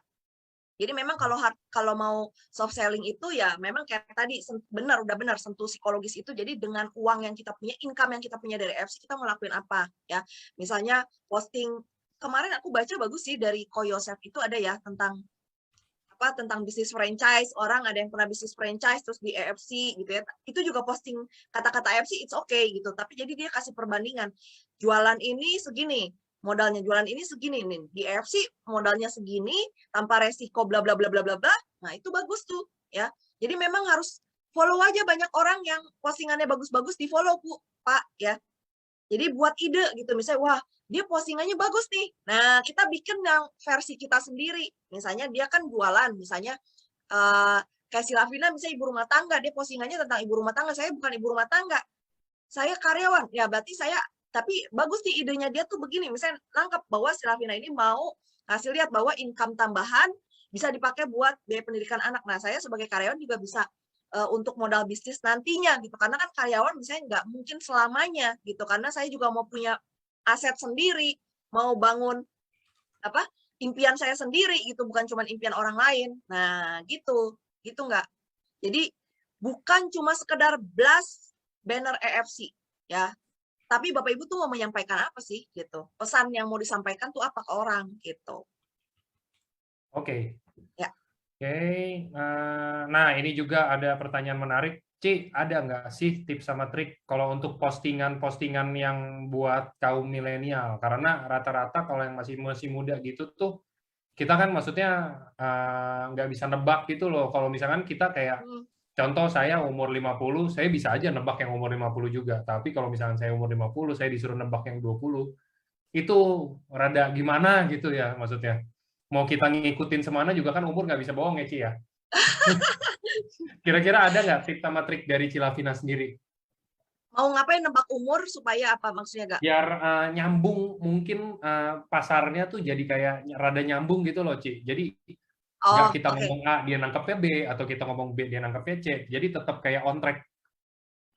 Jadi memang kalau mau soft selling itu ya memang kayak tadi udah benar sentuh psikologis itu. Jadi dengan uang yang kita punya, income yang kita punya dari FC kita mau lakuin apa ya. Misalnya posting kemarin aku baca bagus sih dari Koyosef itu ada ya tentang tentang bisnis franchise, orang ada yang pernah bisnis franchise terus di EFC gitu ya. Itu juga posting kata-kata EFC it's okay gitu. Tapi jadi dia kasih perbandingan. Jualan ini segini, modalnya jualan ini segini nih. Di EFC modalnya segini tanpa resiko bla bla bla bla bla bla. Nah, itu bagus tuh ya. Jadi memang harus follow aja banyak orang yang postingannya bagus-bagus di-follow, Bu, Pak ya. Jadi buat ide gitu, misalnya, wah dia postingannya bagus nih. Nah, kita bikin yang versi kita sendiri. Misalnya dia kan jualan, misalnya kayak si Lavina misalnya ibu rumah tangga, dia postingannya tentang ibu rumah tangga. Saya bukan ibu rumah tangga, saya karyawan. Ya berarti tapi bagus nih idenya dia tuh begini, misalnya nangkep bahwa si Lavina ini mau ngasih lihat bahwa income tambahan bisa dipakai buat biaya pendidikan anak. Nah, saya sebagai karyawan juga bisa untuk modal bisnis nantinya gitu, karena kan karyawan misalnya nggak mungkin selamanya gitu, karena saya juga mau punya aset sendiri, mau bangun impian saya sendiri gitu, bukan cuma impian orang lain. Nah gitu nggak. Jadi bukan cuma sekedar blast banner EFC ya, tapi Bapak Ibu tuh mau menyampaikan apa sih gitu, pesan yang mau disampaikan tuh apa ke orang gitu. Oke. Ya. Oke, nah ini juga ada pertanyaan menarik. Ci, ada nggak sih tips sama trik kalau untuk postingan-postingan yang buat kaum milenial? Karena rata-rata kalau yang masih muda gitu tuh, kita kan maksudnya nggak bisa nebak gitu loh. Kalau misalkan kita kayak, contoh saya umur 50, saya bisa aja nebak yang umur 50 juga. Tapi kalau misalkan saya umur 50, saya disuruh nebak yang 20, itu rada gimana gitu ya maksudnya. Mau kita ngikutin semana juga kan umur nggak bisa bohong ya, Ci ya. Kira-kira ada nggak tips sama trik dari Cilavina sendiri? Mau ngapain nebak umur supaya apa maksudnya Gak? Biar nyambung, mungkin pasarnya tuh jadi kayak rada nyambung gitu loh, Ci. Jadi nggak Oh, kita oke. ngomong A, dia nangkepnya B, atau kita ngomong B, dia nangkepnya C. Jadi tetap kayak on track.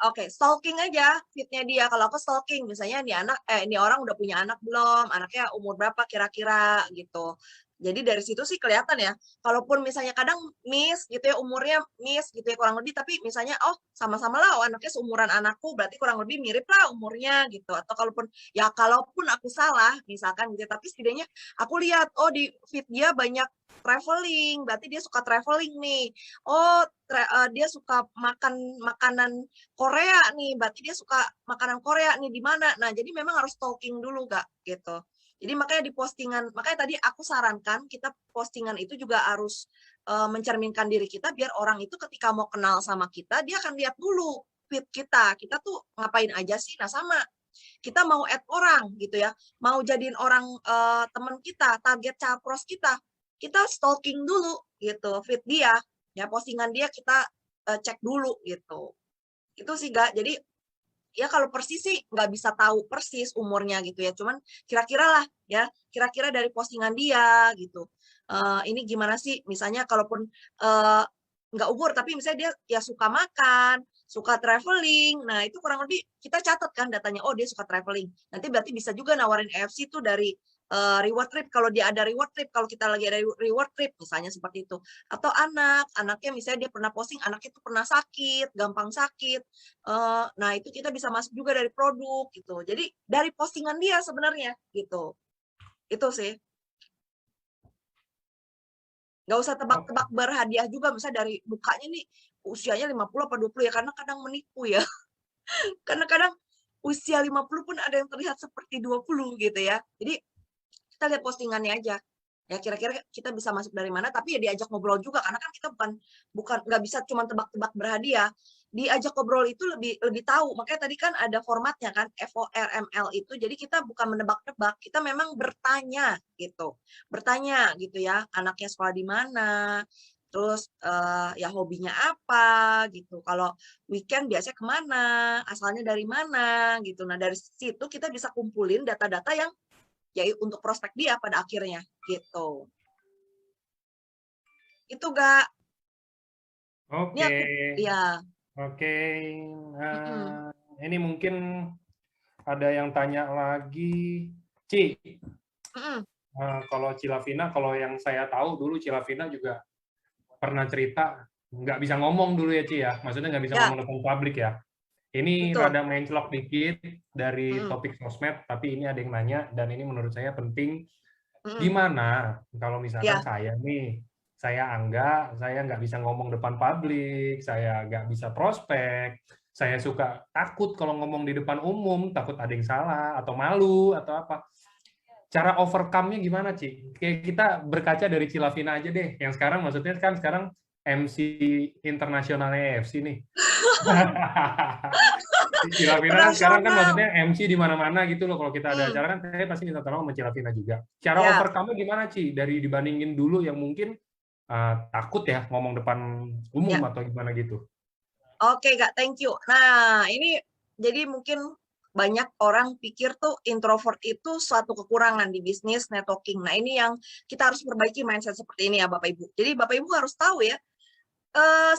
Oke, stalking aja feed-nya dia. Kalau aku stalking, misalnya ini orang udah punya anak belum, anaknya umur berapa kira-kira gitu. Jadi dari situ sih kelihatan ya. Kalaupun misalnya kadang miss gitu ya, umurnya miss gitu ya kurang lebih, tapi misalnya oh sama-sama lah, oh, anaknya seumuran anakku, berarti kurang lebih mirip lah umurnya gitu. Atau kalaupun aku salah, misalkan gitu, tapi setidaknya aku lihat oh di feed dia banyak traveling, berarti dia suka traveling nih. Oh, dia suka makan makanan Korea nih, berarti dia suka makanan Korea nih di mana. Nah, jadi memang harus stalking dulu, Kak, gitu. Jadi makanya di postingan, makanya tadi aku sarankan kita postingan itu juga harus mencerminkan diri kita biar orang itu ketika mau kenal sama kita, dia akan lihat dulu feed kita. Kita tuh ngapain aja sih? Nah, sama. Kita mau add orang gitu ya, mau jadiin orang teman kita, target capros kita stalking dulu gitu, feed dia, ya postingan dia kita cek dulu gitu. Itu sih Gak, jadi ya kalau persis sih nggak bisa tahu persis umurnya gitu ya, cuman kira-kira lah ya, kira-kira dari postingan dia gitu. Ini gimana sih, misalnya kalaupun nggak umur, tapi misalnya dia ya suka makan, suka traveling, nah itu kurang lebih kita catat kan datanya, oh dia suka traveling. Nanti berarti bisa juga nawarin EFC itu dari reward trip, kalau dia ada reward trip, kalau kita lagi ada reward trip, misalnya seperti itu. Atau anaknya misalnya dia pernah posting, anaknya itu pernah sakit, gampang sakit, nah itu kita bisa masuk juga dari produk gitu. Jadi dari postingan dia sebenarnya gitu. Itu sih. Nggak usah tebak-tebak berhadiah juga, misalnya dari mukanya nih usianya 50 apa 20 ya, karena kadang menipu ya. Karena kadang usia 50 pun ada yang terlihat seperti 20 gitu ya. Jadi kita lihat postingannya aja. Ya kira-kira kita bisa masuk dari mana, tapi ya diajak ngobrol juga, karena kan kita bukan nggak bisa cuma tebak-tebak berhadiah. Diajak ngobrol itu lebih tahu. Makanya tadi kan ada formatnya kan, FORML itu. Jadi kita bukan menebak-nebak, kita memang bertanya gitu. Bertanya gitu ya, anaknya sekolah di mana, terus ya hobinya apa gitu. Kalau weekend biasanya kemana, asalnya dari mana gitu. Nah dari situ kita bisa kumpulin data-data yang ya untuk prospek dia pada akhirnya gitu. Itu Gak. Ini Oke. aku ya. Oke. Mm-mm. Ini mungkin ada yang tanya lagi. Ci, Mm-mm. kalau Cilavina, kalau yang saya tahu dulu Cilavina juga pernah cerita nggak bisa ngomong dulu ya Ci ya. Maksudnya nggak bisa Ya, ngomong depan publik ya. Ini betul. rada menclok dikit dari Mm-mm. topik sosmed, tapi ini ada yang nanya dan ini menurut saya penting. Mm-mm. Gimana kalau misalkan Ya, saya nih, saya nggak bisa ngomong depan publik, saya nggak bisa prospek, saya suka takut kalau ngomong di depan umum, takut ada yang salah atau malu atau apa. Cara overcome-nya gimana, Ci? Kayak kita berkaca dari Cilavina aja deh, yang sekarang maksudnya kan sekarang MC internasionalnya AFC nih. Cilavina kan sekarang kan internasional. maksudnya MC di mana-mana gitu loh. Kalau kita ada Hmm. acara kan saya pasti minta tolong sama Cilavina juga. Cara Ya, overcome-nya gimana, Ci? Dari dibandingin dulu yang mungkin takut ya ngomong depan umum ya. atau gimana gitu. Oke, Kak, thank you. Nah, ini jadi mungkin banyak orang pikir tuh introvert itu suatu kekurangan di bisnis networking. Nah, ini yang kita harus perbaiki mindset seperti ini ya, Bapak Ibu. Jadi Bapak Ibu harus tahu ya,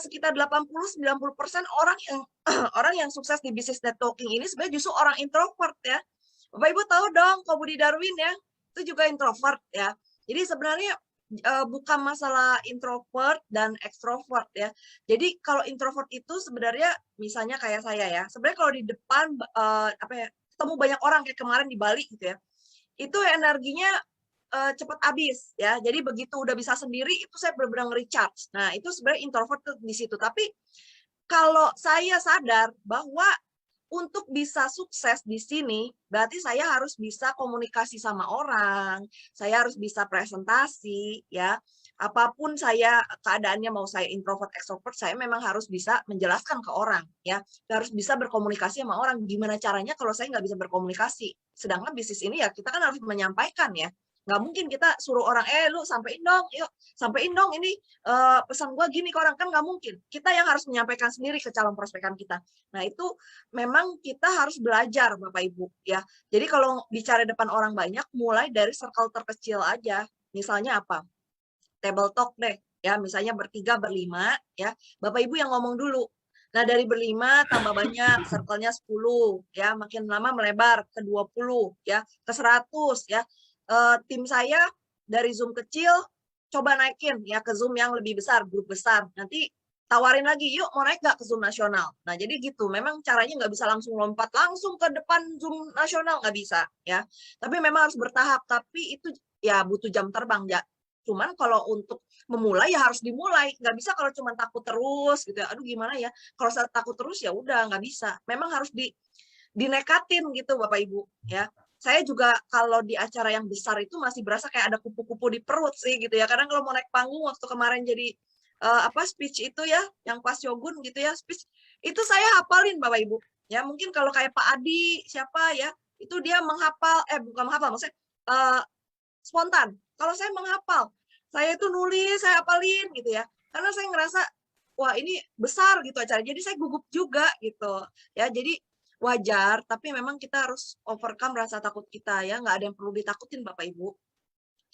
sekitar 80-90% orang yang orang yang sukses di bisnis networking ini sebenarnya justru orang introvert ya. Bapak Ibu tahu dong, Ko Budi Darwin ya, itu juga introvert ya. Jadi sebenarnya bukan masalah introvert dan ekstrovert ya. Jadi kalau introvert itu sebenarnya misalnya kayak saya ya, sebenarnya kalau di depan apa ya, ketemu banyak orang kayak kemarin di Bali gitu ya, itu energinya cepat habis ya. Jadi begitu udah bisa sendiri itu saya benar-benar recharge. Nah, itu sebenarnya introvert tuh di situ. Tapi kalau saya sadar bahwa untuk bisa sukses di sini, berarti saya harus bisa komunikasi sama orang, saya harus bisa presentasi, ya. Apapun saya keadaannya, mau saya introvert, extrovert, saya memang harus bisa menjelaskan ke orang, ya. Harus bisa berkomunikasi sama orang. Gimana caranya kalau saya nggak bisa berkomunikasi? Sedangkan bisnis ini ya kita kan harus menyampaikan ya. Nggak mungkin kita suruh orang, lu sampein dong, yuk, sampein dong ini pesan gue gini ke orang, kan nggak mungkin. Kita yang harus menyampaikan sendiri ke calon prospekan kita. Nah, itu memang kita harus belajar Bapak Ibu ya. Jadi kalau bicara depan orang banyak, mulai dari circle terkecil aja. Misalnya apa? Table talk deh ya, misalnya bertiga, berlima ya. Bapak Ibu yang ngomong dulu. Nah, dari berlima tambah banyak, circle-nya 10 ya, makin lama melebar ke 20 ya, ke 100 ya. Tim saya dari Zoom kecil coba naikin ya ke Zoom yang lebih besar, grup besar. Nanti tawarin lagi, yuk mau naik nggak ke Zoom nasional. Nah, jadi gitu. Memang caranya nggak bisa langsung lompat langsung ke depan Zoom nasional, nggak bisa ya. Tapi memang harus bertahap. Tapi itu ya butuh jam terbang ya. Cuman kalau untuk memulai ya harus dimulai. Nggak bisa kalau cuma takut terus gitu ya. Aduh gimana ya. Kalau saya takut terus ya udah nggak bisa. Memang harus dinekatin gitu Bapak Ibu ya. Saya juga kalau di acara yang besar itu masih berasa kayak ada kupu-kupu di perut sih gitu ya. Kadang kalau mau naik panggung waktu kemarin jadi apa speech itu ya, yang pas Shogun gitu ya, speech itu saya hafalin Bapak Ibu. Ya mungkin kalau kayak Pak Adi siapa ya, itu dia menghafal bukan menghafal, maksudnya spontan. Kalau saya menghafal, saya itu nulis, saya hafalin gitu ya. Karena saya ngerasa wah ini besar gitu acara. Jadi saya gugup juga gitu. Ya, jadi wajar, tapi memang kita harus overcome rasa takut kita ya. Nggak ada yang perlu ditakutin Bapak Ibu.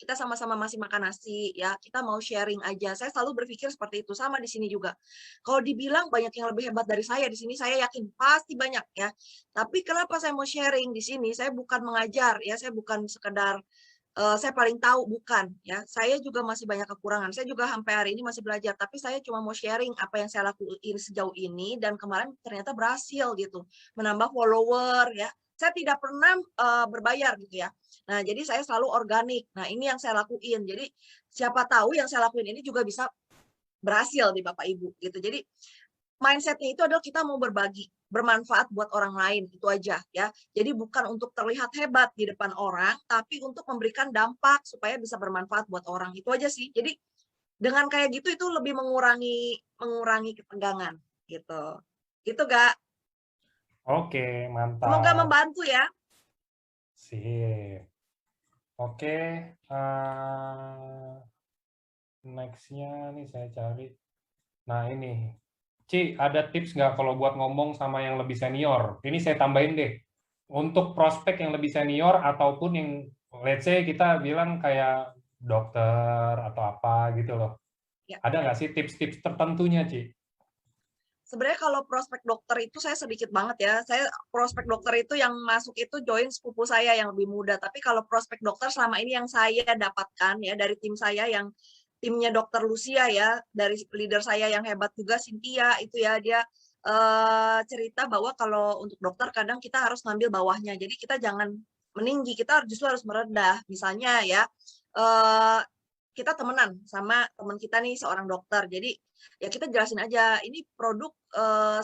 Kita sama-sama masih makan nasi ya, kita mau sharing aja. Saya selalu berpikir seperti itu, sama di sini juga. Kalau dibilang banyak yang lebih hebat dari saya di sini, saya yakin pasti banyak ya. Tapi kenapa saya mau sharing di sini? Saya bukan mengajar ya, saya bukan sekedar saya paling tahu, bukan ya. Saya juga masih banyak kekurangan. Saya juga sampai hari ini masih belajar, tapi saya cuma mau sharing apa yang saya lakuin sejauh ini dan kemarin ternyata berhasil gitu. Menambah follower ya. Saya tidak pernah berbayar gitu ya. Nah, jadi saya selalu organik. Nah, ini yang saya lakuin. Jadi siapa tahu yang saya lakuin ini juga bisa berhasil di Bapak Ibu gitu. Jadi mindsetnya itu adalah kita mau berbagi, bermanfaat buat orang lain, itu aja ya. Jadi bukan untuk terlihat hebat di depan orang, tapi untuk memberikan dampak supaya bisa bermanfaat buat orang, itu aja sih. Jadi dengan kayak gitu itu lebih mengurangi ketegangan gitu. Gitu Kak. Oke, Semoga mantap. membantu ya. Sip. Oke, next-nya nih saya cari. Nah ini, Ci, ada tips nggak kalau buat ngomong sama yang lebih senior? Ini saya tambahin deh. Untuk prospek yang lebih senior ataupun yang, let's say kita bilang kayak dokter atau apa gitu loh. Ya. Ada nggak sih tips-tips tertentunya, Ci? Sebenarnya kalau prospek dokter itu saya sedikit banget ya. Saya prospek dokter itu yang masuk itu join sepupu saya yang lebih muda. Tapi kalau prospek dokter selama ini yang saya dapatkan ya dari tim saya yang timnya dokter Lucia ya, dari leader saya yang hebat juga Cynthia itu ya, dia cerita bahwa kalau untuk dokter kadang kita harus ngambil bawahnya. Jadi kita jangan meninggi, kita justru harus merendah. Misalnya ya, kita temenan sama teman kita nih seorang dokter. Jadi ya kita jelasin aja, ini produk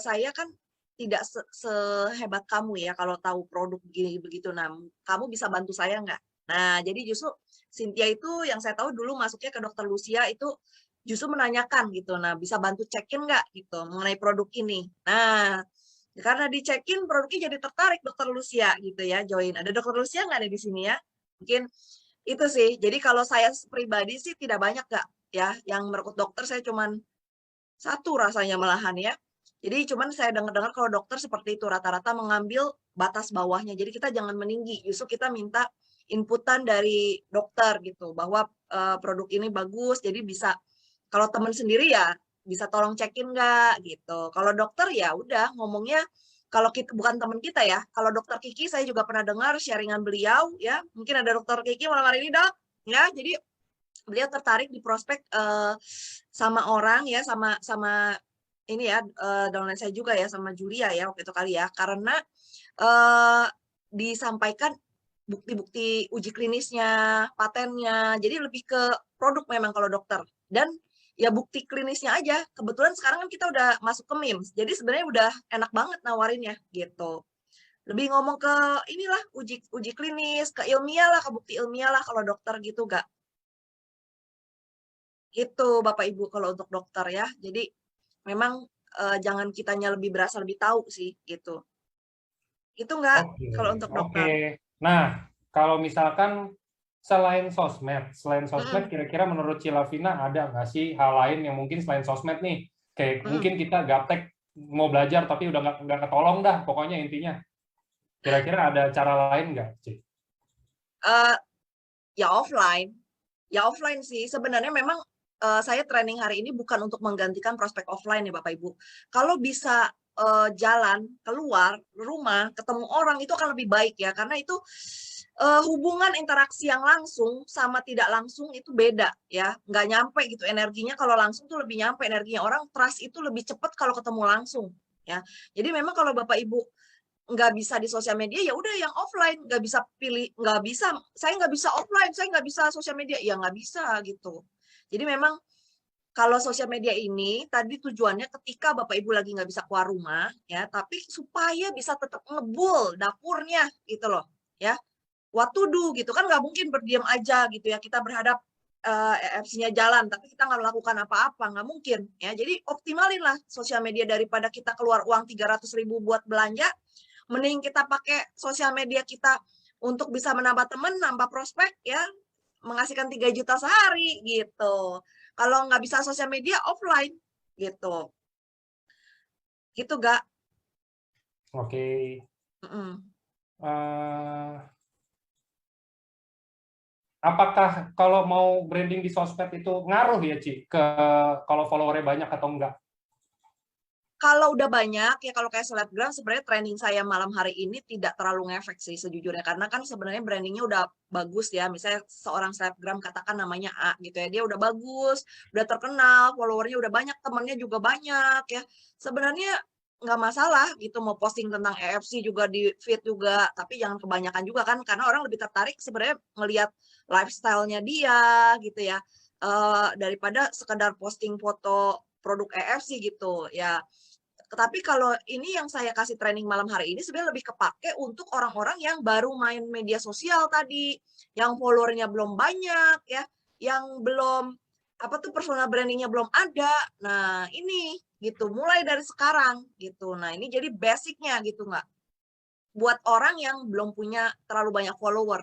saya kan tidak sehebat kamu ya kalau tahu produk begini begitu. Nah, kamu bisa bantu saya nggak? Nah, jadi justru Cynthia itu yang saya tahu dulu masuknya ke dokter Lucia itu justru menanyakan gitu. Nah, bisa bantu cekin nggak gitu mengenai produk ini. Nah, karena dicekin produknya jadi tertarik dokter Lucia gitu ya, join. Ada dokter Lucia nggak nih di sini ya? Mungkin itu sih. Jadi kalau saya pribadi sih tidak banyak nggak ya yang merekrut dokter, saya cuman satu rasanya malahan ya. Jadi cuman saya dengar-dengar kalau dokter seperti itu rata-rata mengambil batas bawahnya. Jadi kita jangan meninggi, justru kita minta inputan dari dokter gitu bahwa produk ini bagus. Jadi bisa kalau teman sendiri ya bisa tolong cekin nggak gitu. Kalau dokter ya udah ngomongnya kalau kita bukan teman kita ya. Kalau dokter Kiki saya juga pernah dengar sharingan beliau ya. Mungkin ada dokter Kiki malam hari ini dok ya. Jadi beliau tertarik di prospek sama orang ya sama ini ya downline saya juga ya sama Julia ya waktu itu kali ya karena disampaikan bukti-bukti uji klinisnya, patennya. Jadi lebih ke produk memang kalau dokter. Dan ya bukti klinisnya aja. Kebetulan sekarang kan kita udah masuk ke MIMS. Jadi sebenarnya udah enak banget nawarinnya gitu. Lebih ngomong ke inilah uji klinis, ke ilmiah lah, ke bukti ilmiah lah kalau dokter gitu gak. Gitu Bapak Ibu kalau untuk dokter ya. Jadi memang jangan kitanya lebih berasa lebih tahu sih gitu. Itu enggak Oke, kalau untuk oke. dokter. Nah, kalau misalkan selain sosmed Mm-mm, kira-kira menurut Cilavina ada nggak sih hal lain yang mungkin selain sosmed nih? Kayak mm-mm. mungkin kita gaptek mau belajar tapi udah nggak ketolong dah, pokoknya intinya. Kira-kira ada cara lain nggak, Cik? Eh, ya offline. Ya offline sih. Sebenarnya memang saya training hari ini bukan untuk menggantikan prospek offline ya Bapak Ibu. Kalau bisa jalan keluar rumah ketemu orang itu akan lebih baik ya karena itu hubungan interaksi yang langsung sama tidak langsung itu beda ya, nggak nyampe gitu energinya. Kalau langsung tuh lebih nyampe energinya, orang trust itu lebih cepat kalau ketemu langsung ya. Jadi memang kalau Bapak Ibu nggak bisa di sosial media ya udah yang offline, nggak bisa pilih, nggak bisa saya nggak bisa offline, saya nggak bisa sosial media ya nggak bisa gitu. Jadi memang kalau sosial media ini tadi tujuannya ketika Bapak Ibu lagi nggak bisa keluar rumah ya, tapi supaya bisa tetap ngebul dapurnya gitu loh ya. What to do gitu kan, nggak mungkin berdiam aja gitu ya, kita berhadap EFC-nya jalan tapi kita nggak melakukan apa-apa, nggak mungkin ya. Jadi optimalin lah sosial media daripada kita keluar uang 300.000 buat belanja, mending kita pakai sosial media kita untuk bisa menambah teman, nambah prospek ya, menghasilkan 3 juta sehari gitu. Kalau nggak bisa sosial media offline gitu. Gitu gak? Oke. Apakah kalau mau branding di sosmed itu ngaruh ya, Ci, ke kalau followernya banyak atau enggak? Kalau udah banyak ya, kalau kayak selebgram sebenarnya training saya malam hari ini tidak terlalu ngefek sih sejujurnya, karena kan sebenarnya brandingnya udah bagus ya. Misalnya seorang selebgram katakan namanya A gitu ya, dia udah bagus, udah terkenal, followernya udah banyak, temennya juga banyak ya. Sebenarnya nggak masalah gitu mau posting tentang EFC juga di feed juga, tapi jangan kebanyakan juga kan, karena orang lebih tertarik sebenarnya ngelihat lifestyle-nya dia gitu ya, daripada sekedar posting foto produk EFC gitu ya. Tapi kalau ini yang saya kasih training malam hari ini sebenarnya lebih kepake untuk orang-orang yang baru main media sosial tadi, yang followernya belum banyak ya, yang belum apa tuh personal brandingnya belum ada. Nah ini gitu, mulai dari sekarang gitu. Nah ini jadi basicnya gitu nggak? Buat orang yang belum punya terlalu banyak follower,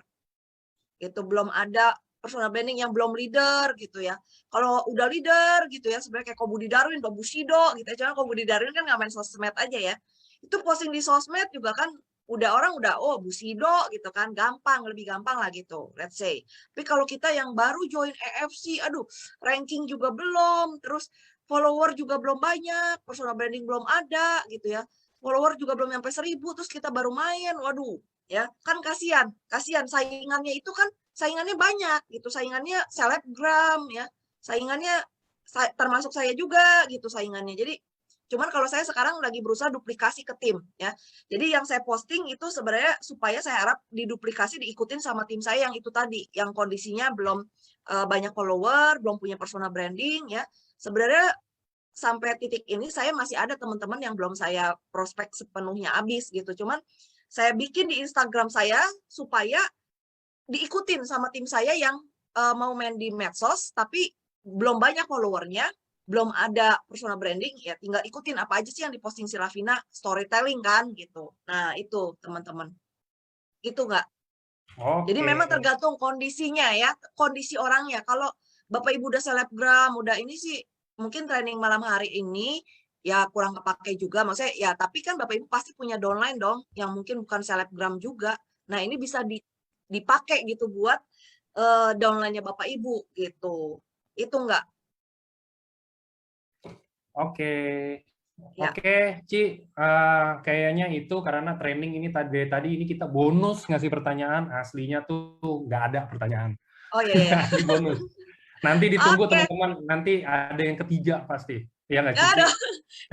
gitu belum ada personal branding, yang belum leader gitu ya. Kalau udah leader gitu ya, sebenarnya kayak Budi Darwin, Mbak Bushido gitu ya. Cuma Budi Darwin kan nggak main sosmed aja ya. Itu posting di sosmed juga kan udah orang udah oh Bushido gitu kan, gampang, lebih gampang lah gitu, let's say. Tapi kalau kita yang baru join EFC, aduh ranking juga belum, terus follower juga belum banyak, personal branding belum ada gitu ya. Follower juga belum nyampe 1.000 terus kita baru main. Waduh, ya. Kan kasihan, kasihan saingannya itu kan saingannya banyak gitu. Saingannya selebgram ya. Saingannya termasuk saya juga gitu saingannya. Jadi cuman kalau saya sekarang lagi berusaha duplikasi ke tim ya. Jadi yang saya posting itu sebenarnya supaya saya harap diduplikasi diikutin sama tim saya yang itu tadi, yang kondisinya belum banyak follower, belum punya personal branding ya. Sebenarnya sampai titik ini saya masih ada teman-teman yang belum saya prospek sepenuhnya habis gitu. Cuman saya bikin di Instagram saya supaya diikutin sama tim saya yang mau main di medsos tapi belum banyak followernya, belum ada personal branding, ya tinggal ikutin apa aja sih yang diposting si Ravina, storytelling kan gitu. Nah itu teman-teman, itu nggak. Jadi memang Oke. tergantung kondisinya ya, kondisi orangnya. Kalau Bapak Ibu udah selebgram, udah ini sih mungkin training malam hari ini ya kurang kepake juga. Maksudnya ya tapi kan Bapak Ibu pasti punya downline dong yang mungkin bukan selebgram juga. Nah ini bisa dipakai gitu buat downline-nya Bapak Ibu gitu. Itu enggak? Oke. Ya. Oke, Ci, kayaknya itu karena training ini tadi ini kita bonus ngasih pertanyaan, aslinya tuh nggak ada pertanyaan. Oh iya ya. Ini bonus. Nanti ditunggu Oke. teman-teman, nanti ada yang ketiga pasti. Iya nggak, Cici? Aduh,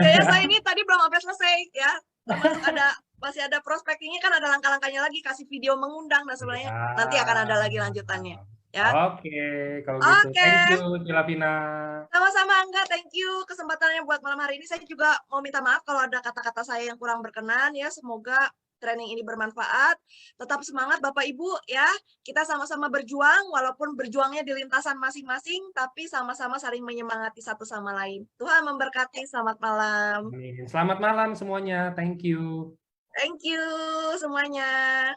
kayaknya saya ini tadi belum sampai selesai ya. Termasuk masih ada prospeknya kan ada langkah-langkahnya lagi, kasih video mengundang dan sebenarnya nanti akan ada lagi lanjutannya. Ya. Oke, kalau gitu. Oke. Thank you, Cilavina. Sama-sama Angga, thank you kesempatannya buat malam hari ini. Saya juga mau minta maaf kalau ada kata-kata saya yang kurang berkenan ya. Semoga training ini bermanfaat. Tetap semangat Bapak Ibu ya. Kita sama-sama berjuang walaupun berjuangnya di lintasan masing-masing tapi sama-sama saling menyemangati satu sama lain. Tuhan memberkati. Selamat malam. Amin. Selamat malam semuanya. Thank you. Thank you semuanya.